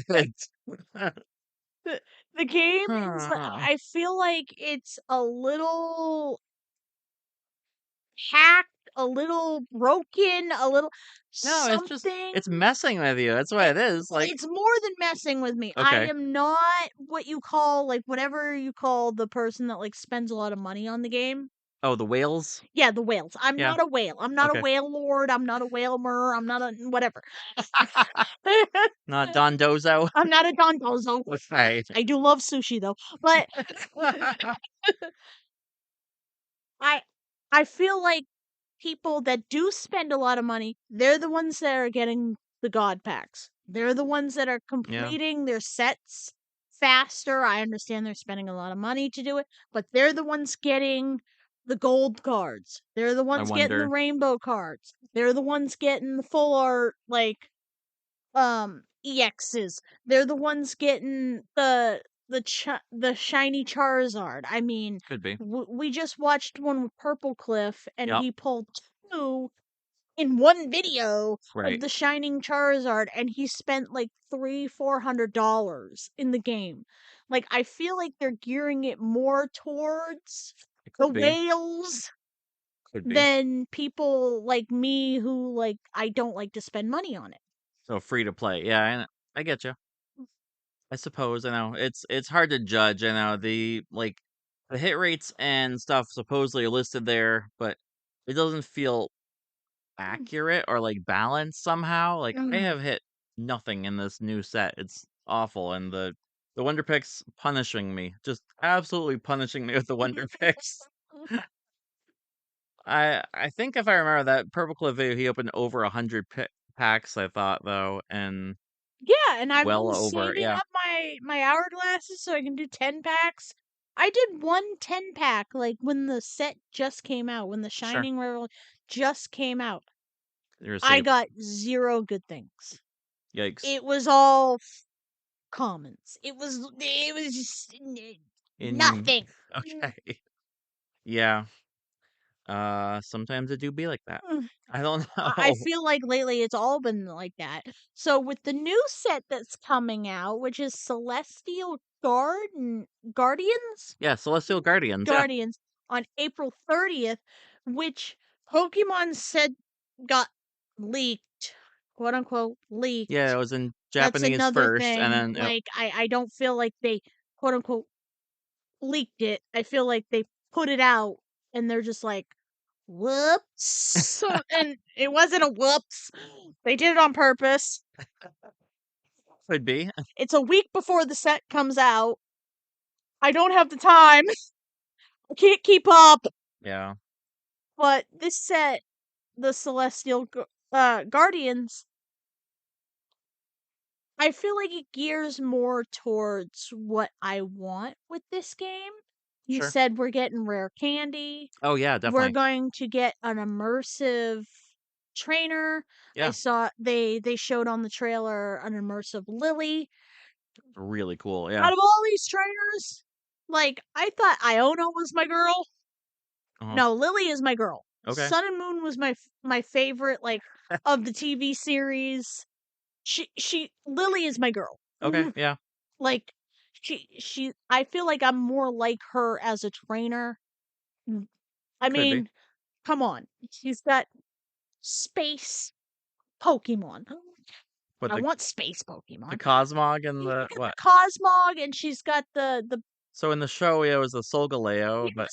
the, the game is, Huh. I feel like it's a little hacked, a little broken, a little No, something. it's messing with you. That's what It, it is. Like, it's more than messing with me. I okay. am not what you call, like, whatever you call the person that like spends a lot of money on the game. Oh, the whales? Yeah, the whales. I'm Yeah. not a whale. I'm not a Okay. whale lord. I'm not a whale mer. I'm not a whatever. Not Don Dozo. I'm not a Don Bozo. Okay. I do love sushi though, but I I feel like people that do spend a lot of money, they're the ones that are getting the god packs. They're the ones that are Yeah. completing their sets faster. I understand they're spending a lot of money to do it, but they're the ones getting the gold cards. They're the I ones getting the wonder. rainbow cards. They're the ones getting the full art like EXs. They're the ones getting the shiny Charizard. I mean, Could be. we just watched one with Purple Cliff, and Yep. he pulled two in one video of Right. the shining Charizard, and he spent like $300-400 in the game. Like, I feel like they're gearing it more towards It the could be. whales Could be. than people like me who like I don't like to spend money on it. So free to play. Yeah, I get you. I suppose. I know it's hard to judge. I know the hit rates and stuff supposedly are listed there, but it doesn't feel accurate or like balanced somehow. Like I Mm. have hit nothing in this new set. It's awful, and the Wonder Picks punishing me, just absolutely punishing me with the Wonder Picks. I think if I remember that Purple Cliff video, he opened over 100 packs. I thought though, and Yeah, and I've well been over. saving Yeah, up my hourglasses so I can do 10 packs. I did one 10 pack like when the set just came out, when the sure. Shining River just came out. You're a I saver. got zero good things. Yikes. It was all commons. It was just In nothing. okay. Yeah. Sometimes it do be like that. Mm. I don't I know. feel like lately it's all been like that. So with the new set that's coming out, which is Celestial Guardians, Yeah, Celestial Guardians. Yeah. Guardians on April 30th, which Pokemon said got leaked, quote unquote Yeah, it leaked. was in That's Japanese another first, and thing. then yep. Like I don't feel like they quote unquote leaked it. I feel like they put it out and they're just like, whoops. And it wasn't a whoops. They did it on purpose. Could be. It's a week before the set comes out. I don't have the time. I can't keep up. Yeah, But this set, the Celestial Guardians, I feel like it gears more towards what I want with this game. You sure. said we're getting rare candy. Oh yeah, We're definitely. going to get an immersive trainer. I Yeah, saw they showed on the trailer an immersive Lily. really cool. Yeah. Out of all these trainers, like I thought Iona was my girl. Uh-huh. No, Lily is my girl. Okay. Sun and Moon was my favorite like of the TV series. She Lily is my girl. Okay, yeah, Like she I feel like I'm more like her as a trainer. Mm, I could be. mean, come on. She's got space Pokemon. What I want space the Pokemon. Cosmog and She's the got the what? Cosmog and she's got the So in the show, yeah, it was the yeah, Solgaleo, but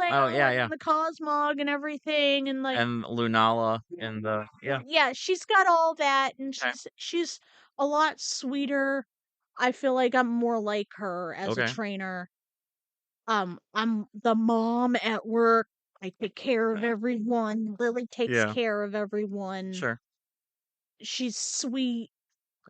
oh Solgaleo yeah, and yeah, the Cosmog and everything and like and Lunala and the yeah. yeah, she's got all that and Okay, she's a lot sweeter. I feel like I'm more like her as a okay, trainer. I'm the mom at work. I take care of everyone. Lily takes yeah, care of everyone. sure, She's sweet.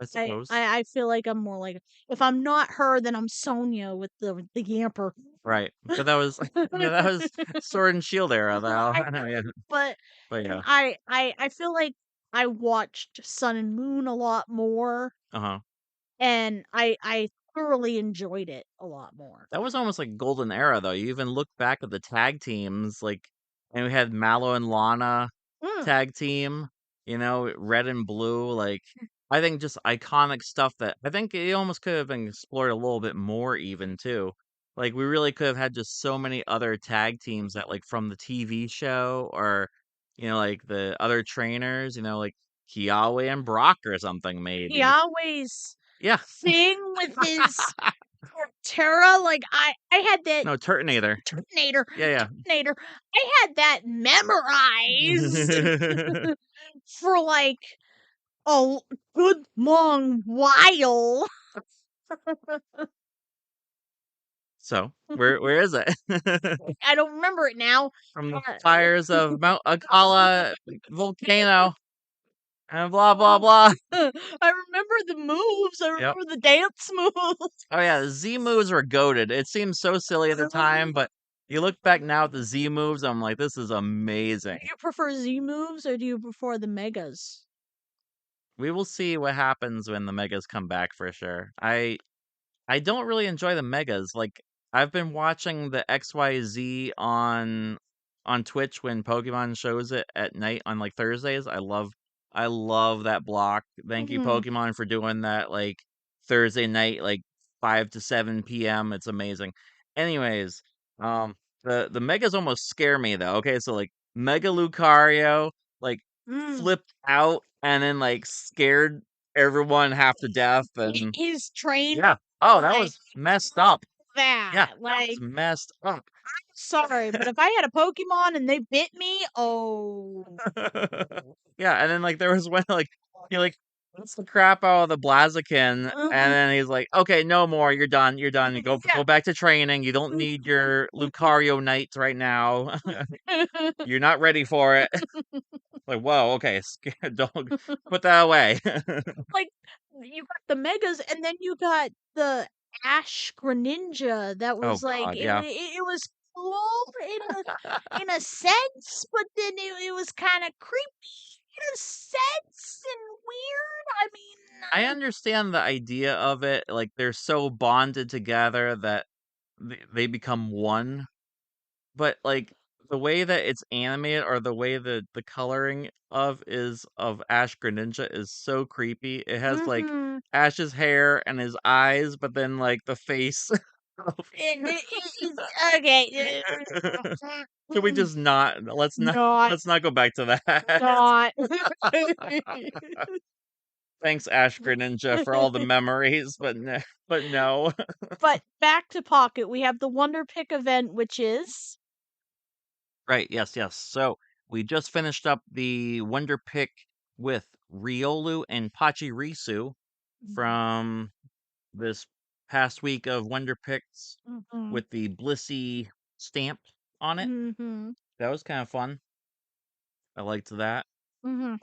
I suppose. I feel like I'm more like if I'm not her, then I'm Sonia with the Yamper. Right, but that was yeah, that was Sword and Shield era, though. I I know, yeah, but but and yeah, I feel like I watched Sun and Moon a lot more, uh-huh. and I thoroughly enjoyed it a lot more. That was almost like golden era, though. You even look back at the tag teams, like, and we had Mallow and Lana Mm, tag team, red and blue. Like, I think just iconic stuff that I think it almost could have been explored a little bit more, even too. Like, we really could have had just so many other tag teams that, like, from the TV show or, like the other trainers, like Kiawe and Brock or something, he maybe. always Yeah. thing with his Terra, like I had that No, Turtonator. Turtonator, Yeah, Turtonator. I had that memorized yeah. for like a good long while. So, where is it? I don't remember it now. From the Uh, fires of Mount Akala volcano and blah blah blah. I remember the moves. I Yep. remember the dance moves. Oh yeah, the Z moves were goated. It seems so silly at the time, but you look back now at the Z moves, I'm like, this is Do amazing. you prefer Z moves or do you prefer the megas? We will see what happens when the megas come back for sure. I don't really enjoy the megas. Like I've been watching the XYZ on Twitch when Pokemon shows it at night on like Thursdays. I love that block. Thank you Mhm. Pokemon for doing that like Thursday night like 5 to 7 p.m. It's amazing. Anyways, um the megas almost scare me though. Okay, so like Mega Lucario like Mm. flipped out and then like scared everyone half to death and His train, yeah. Oh, that like was messed up. Yeah, that. that was Like, messed up. sorry, but if I had a Pokemon and they bit me, oh. Yeah, and then like there was when like he like beats the crap out of the Blaziken, and Mhm. then he's like, "Okay, no more. You're done. You're done. You go back to training. You don't need your Lucario Knights right now. Yeah. You're not ready for it." Like, whoa, okay, don't put that away. Like, you got the megas, and then you got the Ash Greninja that Oh was like God, yeah. it was cool in a sense, but then it was kind of creepy in a sense and weird. I mean, I understand the idea of it. Like they're so bonded together that they become one. But like the way that it's animated or the way that the coloring of Ash Greninja is so creepy. It has like mhm. Ash's hair and his eyes, but then like the face. It's okay. Can we just not Not, let's not go back to that. not. Thanks, Ash Greninja, for all the memories, but no. But back to Pocket, we have the Wonder Pick event, which is Right, yes, yes. So we just finished up the Wonder Pick with Riolu and Pachirisu from this past week of Wonder Picks mhm, with the Blissey stamp on it. mhm, That was kind of fun. I liked that. mhm.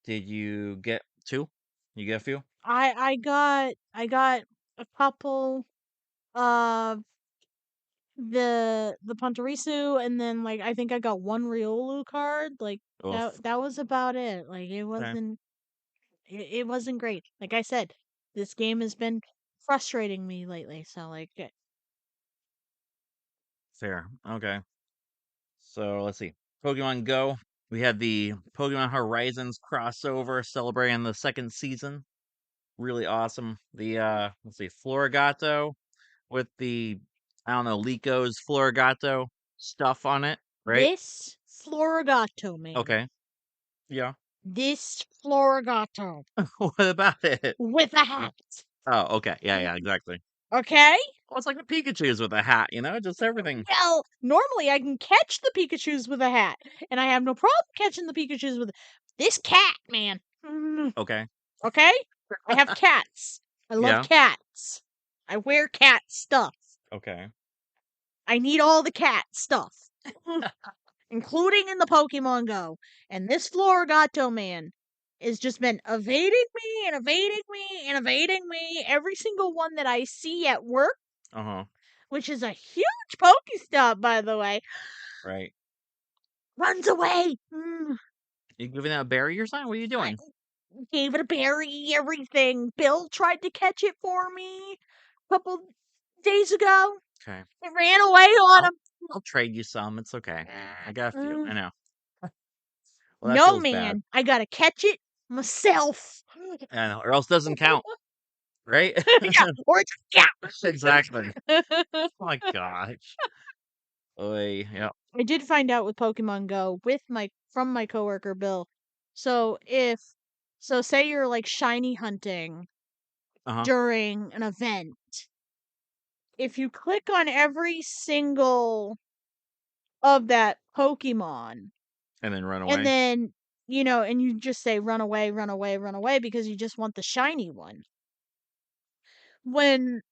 Did you get two? You get a few? I got a couple of the Pantarisu, and then like I think I got one Riolu card. Like Oof. that was about it. Like Okay. it wasn't great. Like I said, this game has been frustrating me lately. So like Fair. Okay. So let's see. Pokemon Go. We had the Pokemon Horizons crossover celebrating the second season. Really awesome. The let's see, Florigato with the I don't know, Lico's Florigato stuff on it, right? This Florigato, man. Okay. Yeah. This Florigato What about it? with a hat. Oh, okay. Yeah, exactly. Okay? Well, it's like the Pikachu's with a hat, just everything. Well, normally I can catch the Pikachus with a hat, and I have no problem catching the Pikachus with this cat, man. Okay. Okay? I have cats. I love Yeah. cats. I wear cat stuff. Okay. I need all the cat stuff, including in the Pokemon Go. And this Florigato man has just been evading me and evading me and evading me. Every single one that I see at work, Uh-huh. which is a huge Pokestop, by the way, Right. runs away. You giving it a berry or something? What are you I doing? gave it a berry, everything. Bill tried to catch it for me a couple days ago. Okay. It ran away on I'll him. I'll trade you some. It's okay. I got a few. I know. Well, that No, feels bad. man. I gotta catch it myself. I know, or else it doesn't count, right? Yeah, or it's Exactly. yeah. Oh my gosh. Oy, yeah. I did find out with Pokemon Go with my from my coworker Bill. So say you're like shiny hunting Uh-huh. during an event, if you click on every single of that Pokemon And then run and away. then and you just say run away, run away, run away because you just want the shiny one. When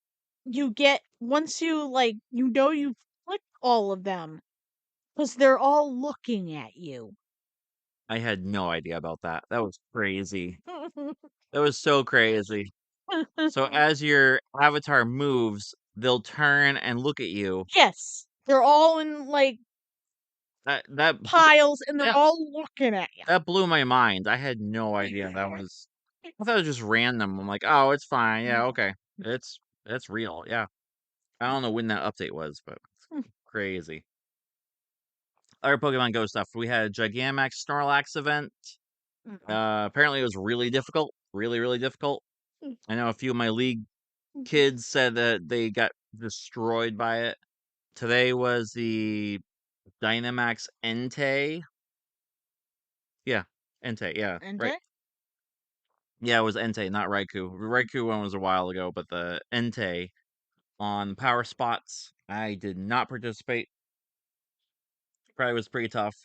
you get once you you've clicked all of them because they're all looking at you. I had no idea about that. That was crazy. That was so crazy. So as your avatar moves, they'll turn and look at you. Yes, they're all in That piles and they're yeah, all looking at you. that blew my mind. I had no idea that was I thought it was just random. I'm like, "Oh, it's fine. Yeah, okay. It's real." Yeah. I don't know when that update was, but it's crazy. Other Pokemon Go stuff. We had a Gigantamax Snorlax event. Apparently it was really difficult. Really, really difficult. I know a few of my league kids said that they got destroyed by it. Today was the Dynamax Entei. Yeah, Entei. Yeah, And right. Yeah, it was Entei, not Raikou. Raikou one was a while ago, but the Entei on power spots, I did not participate. Probably was pretty tough.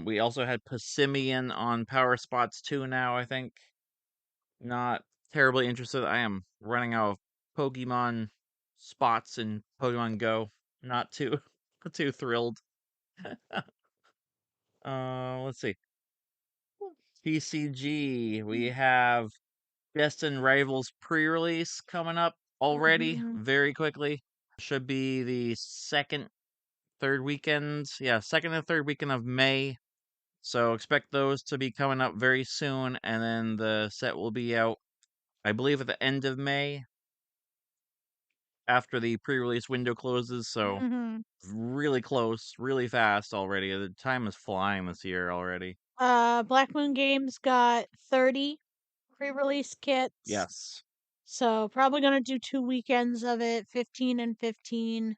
We also had Passimian on power spots too now, I think. Not terribly interested. I am running out of Pokemon spots in Pokemon Go. Not too too thrilled. Let's see. TCG. We have Destin Rivals pre-release coming up already very quickly. Should be the second, third weekend. Yeah, second and third weekend of May. So expect those to be coming up very soon, and then the set will be out, I believe, at the end of May after the pre-release window closes. So really close, really fast already. The time is flying this year already. Black Moon Games got 30 pre-release kits. Yes. So probably gonna do 2 weekends of it, 15 and 15.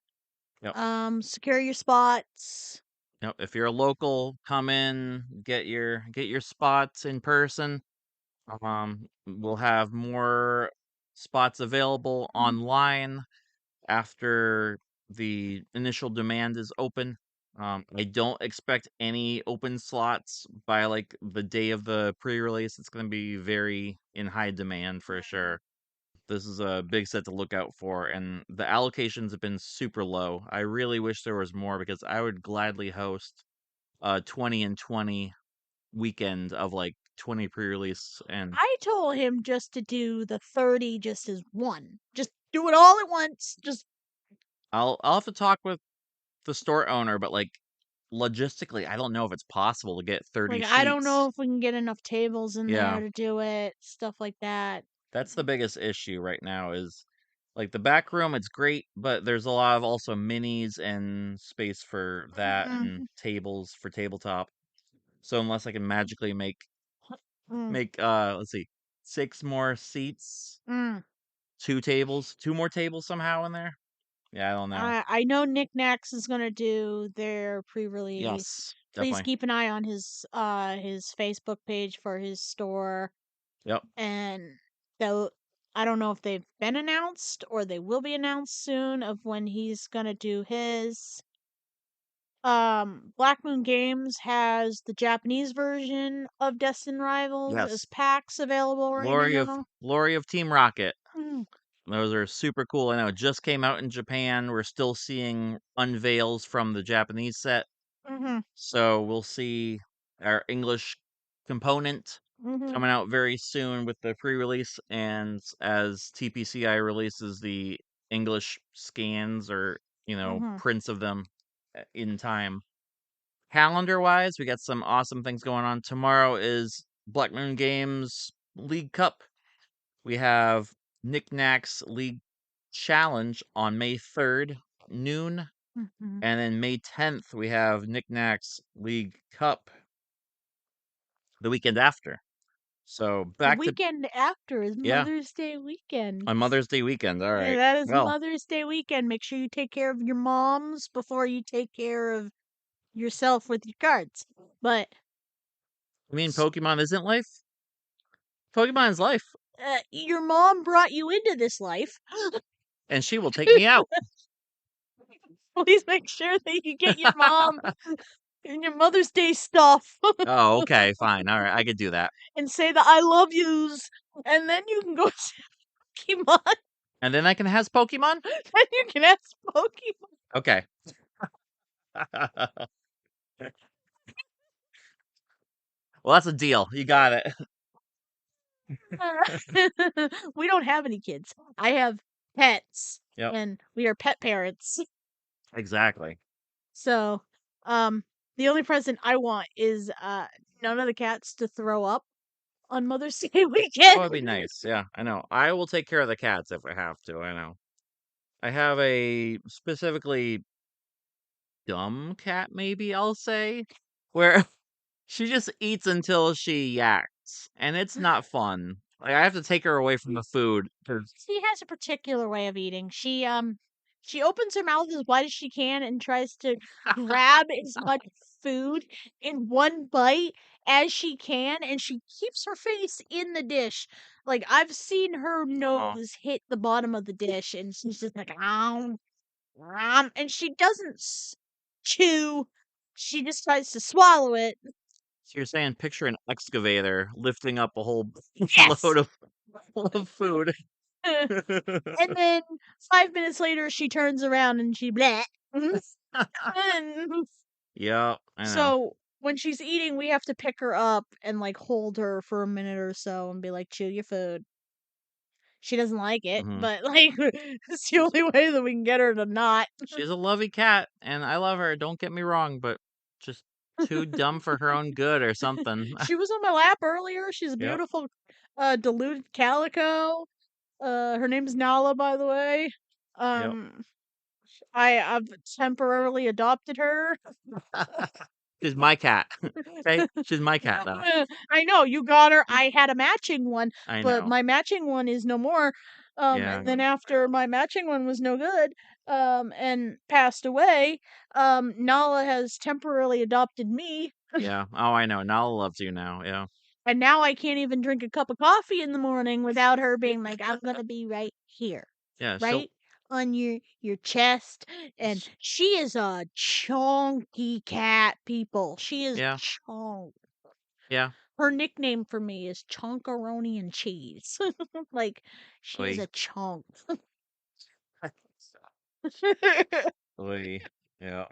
Yep. Secure your spots. Yep. If you're a local, come in, get your spots in person. We'll have more spots available online after the initial demand is open. I don't expect any open slots by like the day of the pre-release. It's going to be very in high demand for sure. This is a big set to look out for, and the allocations have been super low. I really wish there was more because I would gladly host a 20 and 20 weekend of like 20 pre-release, and I told him just to do the 30 just as one. Just do it all at once. Just I'll have to talk with the store owner, but like logistically, I don't know if it's possible to get 30 I don't know sheets. if we can get enough tables in Yeah, there to do it, stuff like that. that's the biggest issue right now is like the back room, it's great, but there's a lot of also minis and space for that and Mhm. tables for tabletop. So unless I can magically Mm, make let's see, 6 more seats, mm. 2 more tables somehow in there. Yeah, I don't know. I know Knickknacks is gonna do their pre-release. Yes, Please definitely. keep an eye on his Facebook page for his store. Yep. And though I don't know if they've been announced or they will be announced soon of when he's gonna do his. Black Moon Games has the Japanese version of Destined Rivals as Yes. packs available right now. Glory of Team Rocket. Mm, Those are super cool. I know it just came out in Japan. We're still seeing unveils from the Japanese set. mhm, So we'll see our English component mhm, coming out very soon with the pre-release, and as TPCI releases the English scans or mhm. prints of them in time. Calendar wise, we got some awesome things going on. Tomorrow is Black Moon Games League Cup. We have Knickknacks League Challenge on May 3rd, noon. Mhm. And then May 10th, we have Knickknacks League Cup the weekend after. So The back to, weekend after is yeah, Mother's Day weekend. on Mother's Day weekend. All And right. that is Well, Mother's Day weekend. Make sure you take care of your moms before you take care of yourself with your cards. But I mean, Pokemon isn't life. Pokemon's life, your mom brought you into this life. and she will take me out. Please make sure that you get your mom and your Mother's Day stuff Oh, okay, fine. All right, I could do that. and say the I love yous. And then you can go see Pokemon. And then I can has Pokemon? And you can ask Pokemon. Okay. Well, that's a deal. You got it. We don't have any kids. I have pets, Yep, and we are pet parents. exactly. So, um, the only present I want is none of the cats to throw up on Mother's Day That weekend. would be nice. Yeah, I know. I will take care of the cats if I have to. I know. I have a specifically dumb cat, maybe I'll say, where she just eats until she yaks, and it's not fun. Like I have to take her away from the food. She has a particular way of eating. She opens her mouth as wide as she can and tries to grab as much food in one bite as she can, and she keeps her face in the dish. Like I've seen her Oh, nose hit the bottom of the dish, and she's just like, and she doesn't chew. She just tries to swallow it. so you're saying picture an excavator lifting up a whole Yes. load of full of food. And then 5 minutes later, she turns around and she bleh. And Yeah, I know. so when she's eating, we have to pick her up and like hold her for a minute or so and be like, chew your food. She doesn't like it, Hmm. but like it's the only way that we can get her to not. She's a lovey cat, and I love her. Don't get me wrong, but just too dumb for her own good or something. She was on my lap earlier. She's a Yep, beautiful diluted calico. Her name's Nala, by the way. yep. Um, I've temporarily adopted her. She's my cat. Okay, she's my cat now. I know you got her. I had a matching one, I but know. my matching one is no more. Yeah, And then after my matching one was no good, and passed away, Nala has temporarily adopted me, yeah. Oh, I know. Nala loves you now. Yeah, and now I can't even drink a cup of coffee in the morning without her being like, "I'm gonna be right here, yeah. right on your chest." And Sh- she is a chunky cat, people. She is yeah, chunk. yeah. Her nickname for me is Chunkaroni and Cheese. Like, she is Oy, a chunk. oy. Yeah.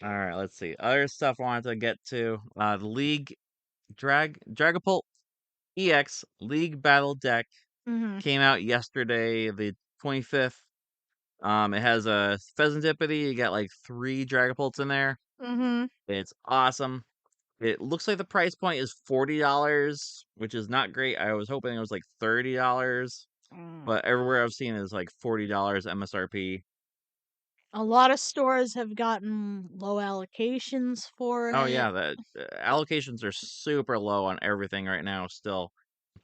All right. Let's see. Other stuff I wanted to get to. The League Dragapult EX League Battle Deck Mhm, came out yesterday, the 25th. It has a Pheasantipity. You got like 3 Dragapults in there. mhm, It's awesome. It looks like the price point is $40, which is not great. I was hoping it was like $30, mm. but everywhere I've seen is like $40 MSRP. A lot of stores have gotten low allocations for Oh it. yeah, the allocations are super low on everything right now still.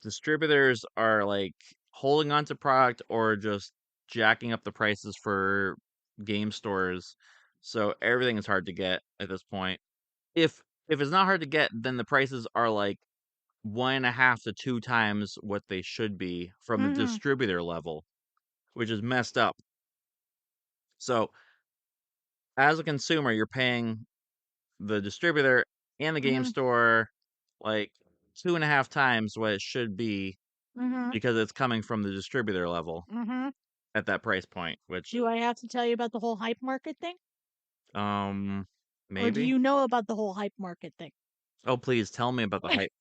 Distributors are like holding on to product or just jacking up the prices for game stores. So everything is hard to get at this point. If it's not hard to get, then the prices are like 1.5 to 2 times what they should be from the Mm-hmm. distributor level, which is messed up. So as a consumer, you're paying the distributor and the game Mm-hmm. store like 2.5 times what it should be Mm-hmm. because it's coming from the distributor level Mm-hmm. at that price point, which Do I have to tell you about the whole hype market thing? um Or do maybe. you know about the whole hype market thing? Oh, please tell me about the hype.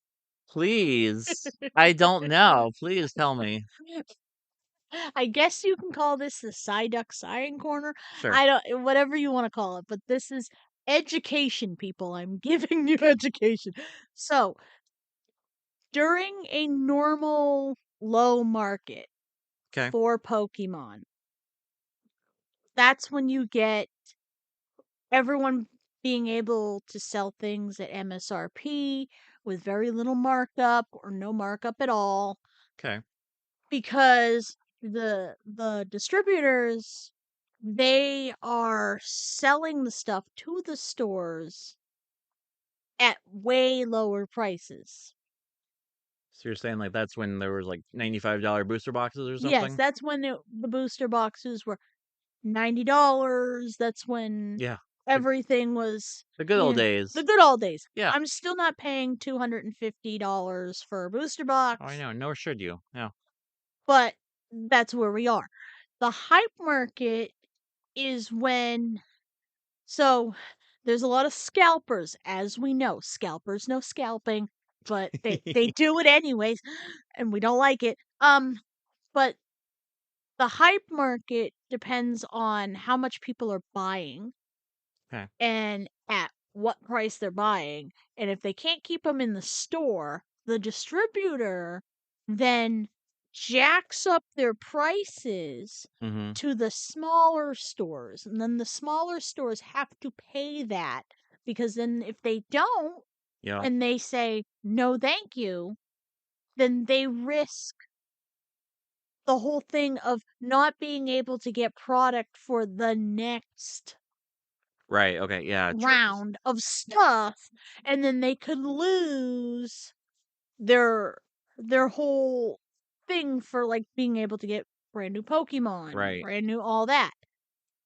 Please. I don't know. Please tell me. I guess you can call this the Psyduck Siren Corner. Sure. I don't, whatever you want to call it, but this is education, people. I'm giving you education. So, during a normal low market Okay. for Pokemon, that's when you get everyone being able to sell things at MSRP with very little markup or no markup at all Okay. because the distributors, they are selling the stuff to the stores at way lower prices. So you're saying like that's when there was like $95 booster boxes or Yes, something? that's when the booster boxes were $90. That's when Yeah. The, everything was, the good you old know, the days. good old days. Yeah. I'm still not paying $250 for a booster Oh, I box, know. Nor should you. Yeah. but that's where we are. The hype market is when, so there's a lot of scalpers, as we know. Scalpers know scalping, but they do it anyways, and we don't like it. But the hype market depends on how much people are buying Okay. and at what price they're buying. And if they can't keep them in the store, the distributor then jacks up their prices Mm-hmm. to the smaller stores. And then the smaller stores have to pay that because then if they don't Yeah. and they say, no, thank you, then they risk the whole thing of not being able to get product for the next Right. Okay. Yeah. True. round of stuff, and then they could lose their whole thing for like being able to get brand new Pokemon, Right. brand new all that.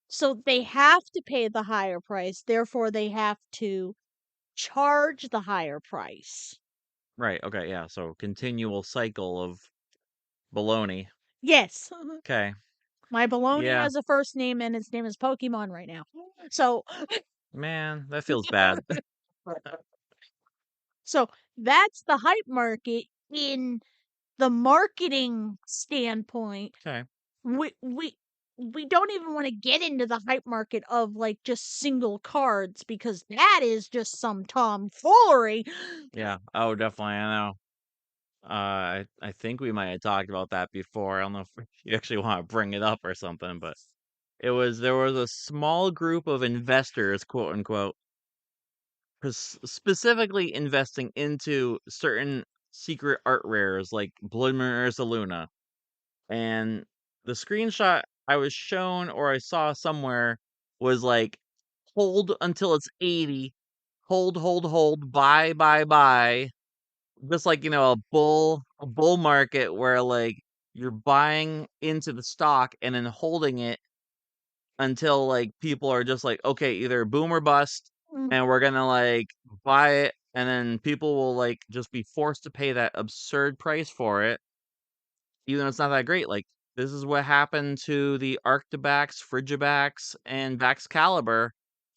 So they have to pay the higher price, therefore they have to charge the higher price. Right. Okay. Yeah. So continual cycle of baloney. Yes. Okay. My baloney Yeah. has a first name and its name is Pokemon right now. So Man, that feels bad. so that's the hype market in the marketing standpoint. Okay. We don't even want to get into the hype market of like just single cards because that is just some tomfoolery. Yeah. Oh, definitely. I know. I think we might have talked about that before. I don't know if you actually want to bring it up or something, but there was a small group of investors, quote unquote, specifically investing into certain secret art rares like Blood Moon Ursa Luna. And the screenshot I was shown or I saw somewhere was like hold until it's 80, hold, buy. Just like, a bull market where like you're buying into the stock and then holding it until like people are just like, okay, either boom or bust, Mm, and we're gonna like buy it, and then people will like just be forced to pay that absurd price for it, even though it's not that great. Like this is what happened to the Arctobacks, Frigibax, and Baxcalibur.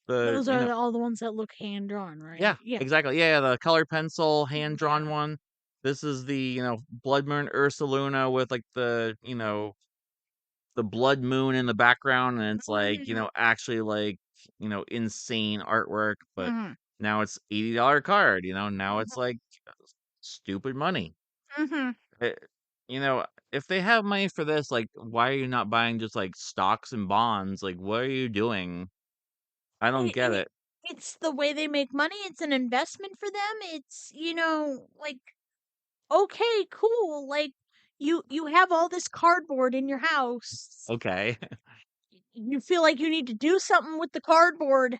The those are all the ones that look hand drawn, Yeah, right? Yeah. exactly. Yeah, the colored pencil, hand drawn one. This is the, Blood Moon Ursaluna with like the blood moon in the background, and it's like, actually like, insane artwork, but Mm-hmm. now it's $80 card, now it's like stupid money. Mm-hmm. It, you know, if they have money for this, like, why are you not buying just, like, stocks and bonds? Like, what are you doing? I don't get it it. it's the way they make money. It's an investment for them. It's, like, okay, cool. Like, you have all this cardboard in your house. Okay. You feel like you need to do something with the cardboard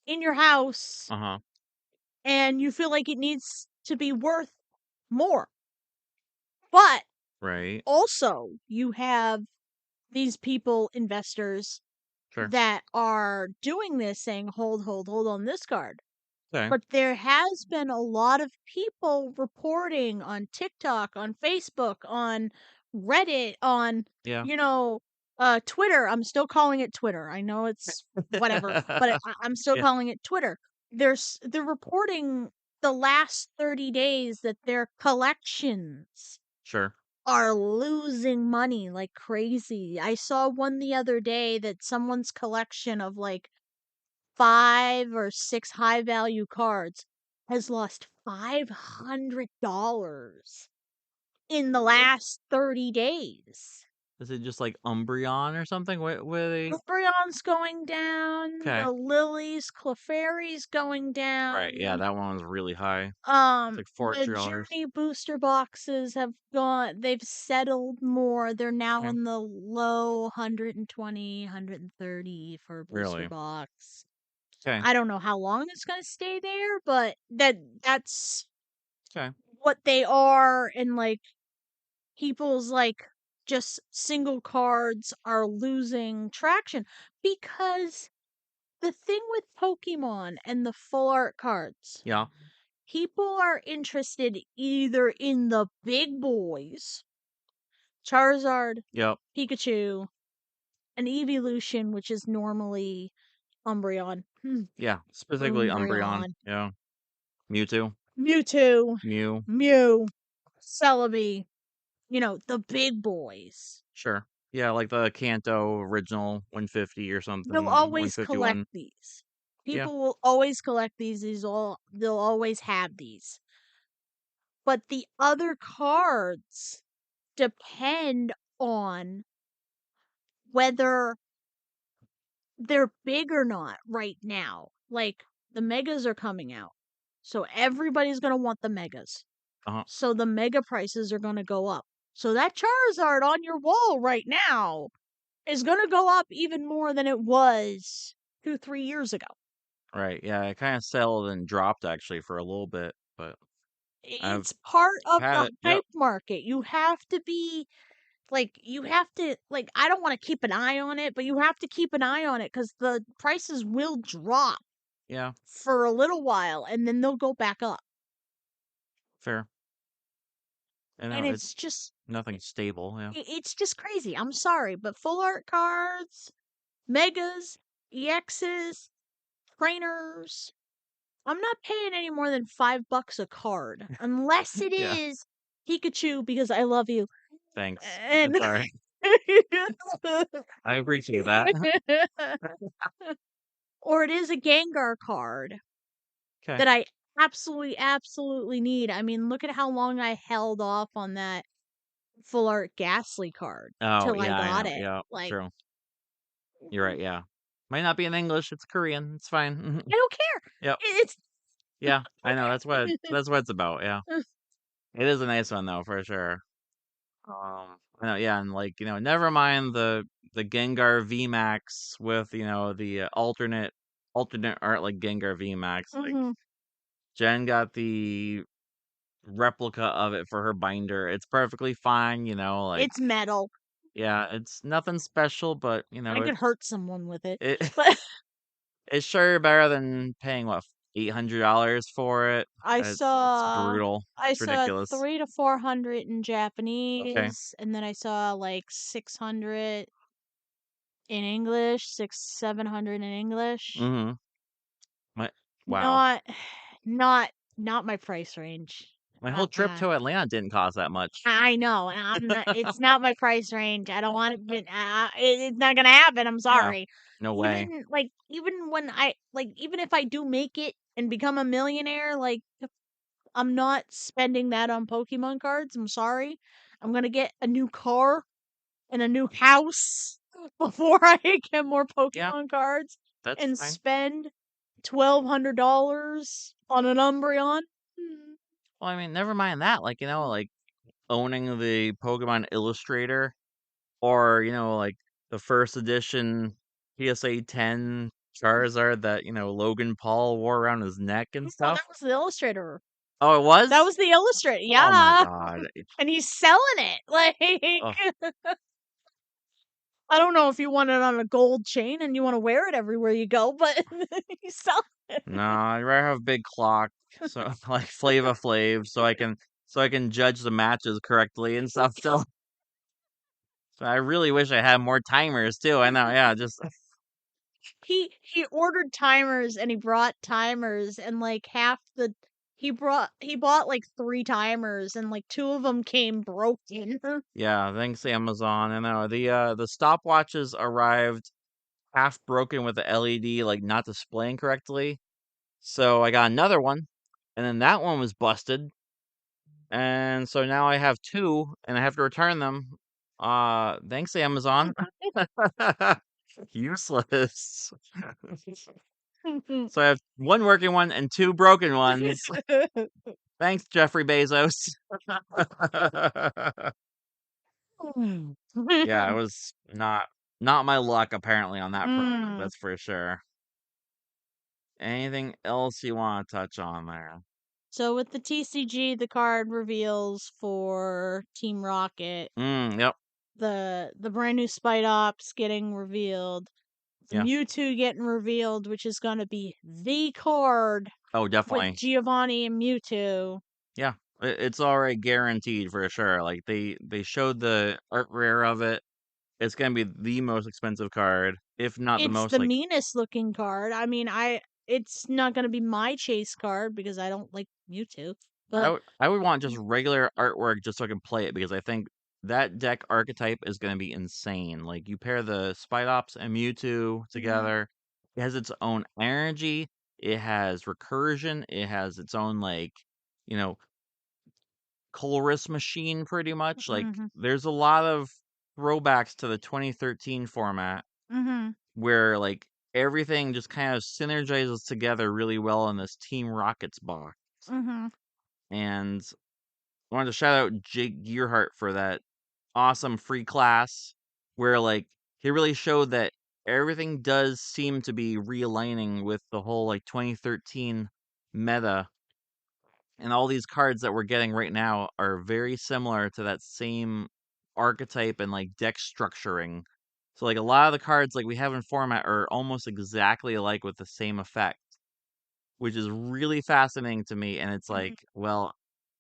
in your house, Uh-huh. and you feel like it needs to be worth more. But Right. also, you have these people, investors, Sure. that are doing this, saying, hold on this card. Okay. But there has been a lot of people reporting on TikTok, on Facebook, on Reddit, on, Yeah. you know, Twitter. I'm still calling it Twitter. I know it's whatever, but I'm still Yeah. calling it Twitter. They're reporting the last 30 days that their collections Sure. are losing money like crazy. I saw one the other day that someone's collection of like 5 or 6 high value cards has lost $500 in the last 30 days. Is it just like Umbreon or something? What are they? Umbreon's going down, Okay. the Lilies, Clefairy's going Right. Yeah, down. that one was really high. It's like The $400. Journey booster boxes have gone, they've settled more. They're now Okay. in the low 120, 130 for a booster Really? box. Okay. I don't know how long it's gonna stay there, but that's Okay. what they are, and like people's like just single cards are losing traction because the thing with Pokemon and the full art cards, Yeah. people are interested either in the big boys, Charizard, Yep. Pikachu, an evolution, which is normally Umbreon. Yeah. Specifically Umbreon. Umbreon. Yeah. Mewtwo. Mewtwo, Mew. Mew, Celebi, the big boys. Sure. Yeah, like the Kanto original 150 or They'll something. always collect 151. these. Yeah. People will always collect these. They'll always have these. But the other cards depend on whether they're big or not right now. Like the megas are coming out. So everybody's going to want the megas. Uh-huh. So the mega prices are going to go up. So that Charizard on your wall right now is going to go up even more than it was 2, 3 years ago. Right. Yeah, it kind of settled and dropped actually for a little bit, but I've It's part of had the it. Yep. hype market. I don't want to keep an eye on it, but you have to keep an eye on it because the prices will drop Yeah. for a little while and then they'll go back up. Fair. I And know it's it's just, nothing stable. Yeah. it's just crazy. I'm sorry, but full art cards, megas, EXs, trainers, I'm not paying any more than $5 a card unless it Yeah. is Pikachu because I love you. Thanks. And That's all right. I appreciate that. or it is a Gengar card Okay. that I absolutely, absolutely need. I mean, look at how long I held off on that full art Ghastly card Oh, till I yeah, I got know. it. Yeah. Like, True. You're right. Yeah. Might not be in English. It's Korean. It's fine. I don't care. Yep. It's Yeah. I know. okay. That's what it's about. Yeah. It is a nice one though, for sure. I know, yeah, and like, never mind the Gengar VMAX with, the alternate art like Gengar VMAX. Like hmm Jen got the replica of it for her binder. It's perfectly fine, like It's metal. yeah, it's nothing special, but I could hurt someone with it. it But it's sure better than paying what $800 for it. I It's saw brutal. I It's saw ridiculous. 300 to 400 in Okay. Japanese, and then I saw like 600 in English, 700 in English. Mm-hmm. My wow. Not, not my price range. My whole Uh, trip uh, to Atlanta didn't cost that much. I know, and I'm not. It's not my price range. I don't want it. It's not gonna happen. I'm Yeah. sorry. No way. Even when even if I do make it and become a millionaire, I'm not spending that on Pokemon cards. I'm sorry. I'm gonna get a new car and a new house before I get more Yeah, Pokemon cards that's and fine. spend $1,200 on an Umbreon. Well, I mean, never mind that. Like, like owning the Pokemon Illustrator or, like the first edition PSA 10 Charizard that, Logan Paul wore around his neck and Oh, stuff. that was the Illustrator. Oh, it That was? was the Illustrator. Oh my Yeah. God. And he's selling it. Like, Oh, I don't know if you want it on a gold chain and you want to wear it everywhere you go, but he's selling it. no, I'd rather have a big clock. So like Flava Flav, so I can judge the matches correctly and stuff. So I really wish I had more timers too. I know, yeah, just He ordered timers and he brought timers and like half the he bought like 3 timers and like 2 of them came broken. yeah, thanks Amazon. I know. The stopwatches arrived half broken with the LED like not displaying correctly. So I got another one, and then that one was busted. And so now I have two and I have to return them. Thanks Amazon. Useless. So I have one working one and two broken ones. Thanks, Jeffrey Bezos. Yeah, it was not my luck apparently on that product, Mm. that's for sure. Anything else you want to touch on there? So with the TCG, the card reveals for Team Rocket, Yep, the brand new Spite Ops getting revealed, the yeah. Mewtwo getting revealed, which is going to be the card Oh, with definitely. Giovanni and Mewtwo. Yeah, it's already guaranteed for sure. Like they showed the art rare of it. It's gonna be the most expensive card, if not the It's most the like meanest looking card. I mean, it's not going to be my chase card because I don't like Mewtwo, I but would I would want just regular artwork just so I can play it because I think that deck archetype is gonna be insane. Like you pair the Spidops and Mewtwo Mhm, together, it has its own energy, it has recursion, it has its own like, you know, colorist machine pretty much. Like mhm, there's a lot of throwbacks to the 2013 format mhm, where like everything just kind of synergizes together really well in this Team Rockets box. mhm, And I wanted to shout out Jake Gearhart for that awesome free class where like he really showed that everything does seem to be realigning with the whole like 2013 meta, and all these cards that we're getting right now are very similar to that same archetype and like deck structuring. So like a lot of the cards like we have in format are almost exactly alike with the same effect, which is really fascinating to me. And it's mhm. like, well,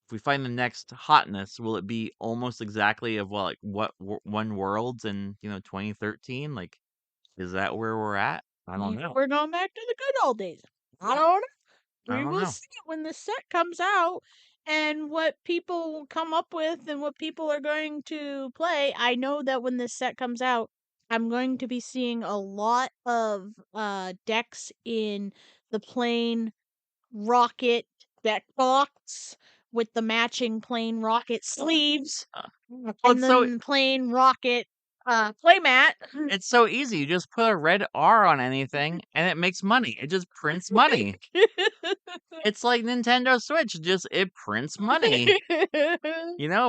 if we find the next hotness, will it be almost exactly of what One Worlds in 2013? Like, is that where we're at? I don't Maybe know. we're going back to the good old days. I don't know. I We don't will know. see when the set comes out and what people will come up with and what people are going to play. I know that when this set comes out, I'm going to be seeing a lot of decks in the plain rocket deck box with the matching plain rocket sleeves Well, and then plain rocket playmat. it's so easy. You just put a red R on anything, and it makes money. It just prints money. It's like Nintendo Switch. It prints money.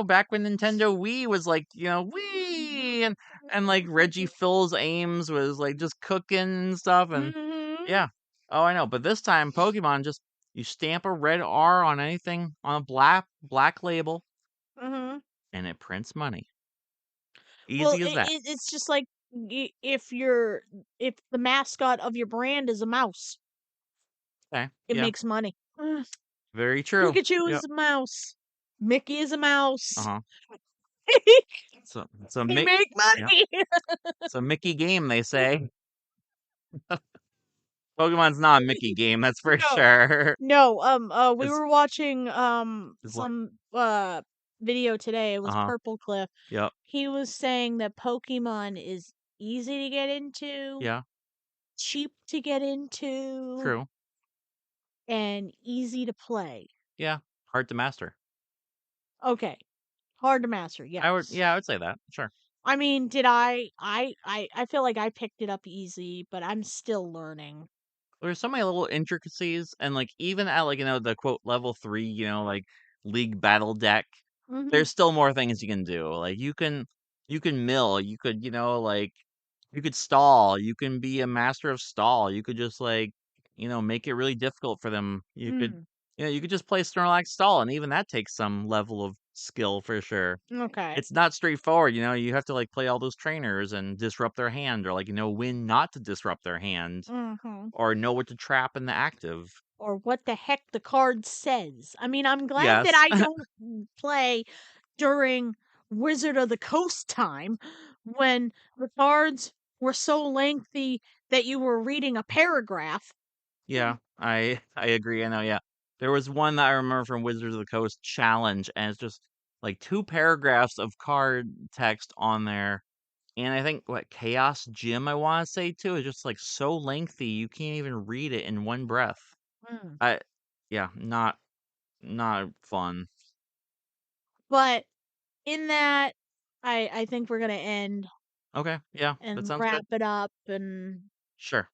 Back when Nintendo Wii was like, Wii and like Reggie Phil's Ames was like just cooking and stuff and Mhm. yeah. Oh, I know. But this time Pokemon just you stamp a red R on anything on a black label Mhm. and it prints money. Well, Easy as that. it's just like if the mascot of your brand is a mouse, Okay. it Yeah. makes money. Very true. Pikachu is Yep. a mouse. Mickey is a mouse. Uh-huh. So They Mick make yeah. money. So Mickey game, they say. Pokemon's not a Mickey game, that's for No, sure. no. We It's were watching what some video today. It was uh-huh. Purple Cliff. Yep. He was saying that Pokemon is easy to get into, Yeah. cheap to get into, True. and easy to play. Yeah. Hard to master. Okay. Hard to master, yes. I would say that. Sure. I mean, did I feel like I picked it up easy, but I'm still learning. There's so many little intricacies, and like even at like the quote level 3, like league battle deck, Mhm. there's still more things you can do. Like you can mill, you could like you could stall, you can be a master of stall, you could just like make it really difficult for them. You could Mm. you could just play Snorlax stall, and even that takes some level of skill for sure. Okay. It's not straightforward, you have to like play all those trainers and disrupt their hand, or like when not to disrupt their hand, Mhm. or know what to trap in the active. Or what the heck the card says. I mean, I'm glad that Yes. I don't play during Wizard of the Coast time when the cards were so lengthy that you were reading a paragraph. Yeah, I agree. I know, yeah. There was one that I remember from Wizards of the Coast challenge, and it's just like two paragraphs of card text on there. And I think what Chaos Gym I want to say too is just like so lengthy you can't even read it in one breath. Mm. I Yeah, not fun. But in that, I think we're gonna end Okay, yeah, that and sounds good. wrap it up and Sure.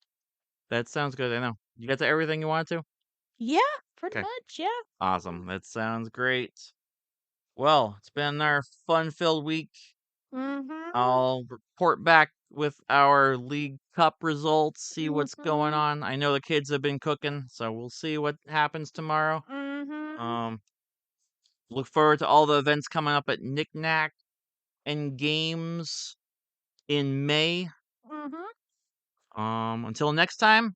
That sounds good. I know. You got to everything you wanted to? yeah, pretty Okay. much, yeah. Awesome. That sounds great. Well, it's been our fun-filled week. Mhm. I'll report back with our League Cup results, see what's going Mhm. on. I know the kids have been cooking, so we'll see what happens tomorrow. Mhm. Um, look forward to all the events coming up at Knick-Knack and Games in May. Mhm. Until next time,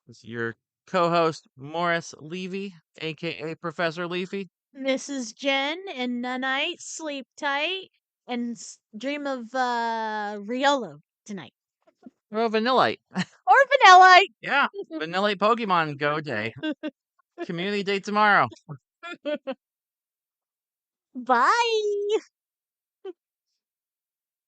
this is your co-host Morris Levy, aka Professor Leafy. This is Jen, and night, sleep tight, and dream of Riolo tonight. Oh, Vanillite. Or Vanillite. Yeah, Vanillite Pokemon Go Day. Community Day tomorrow. Bye.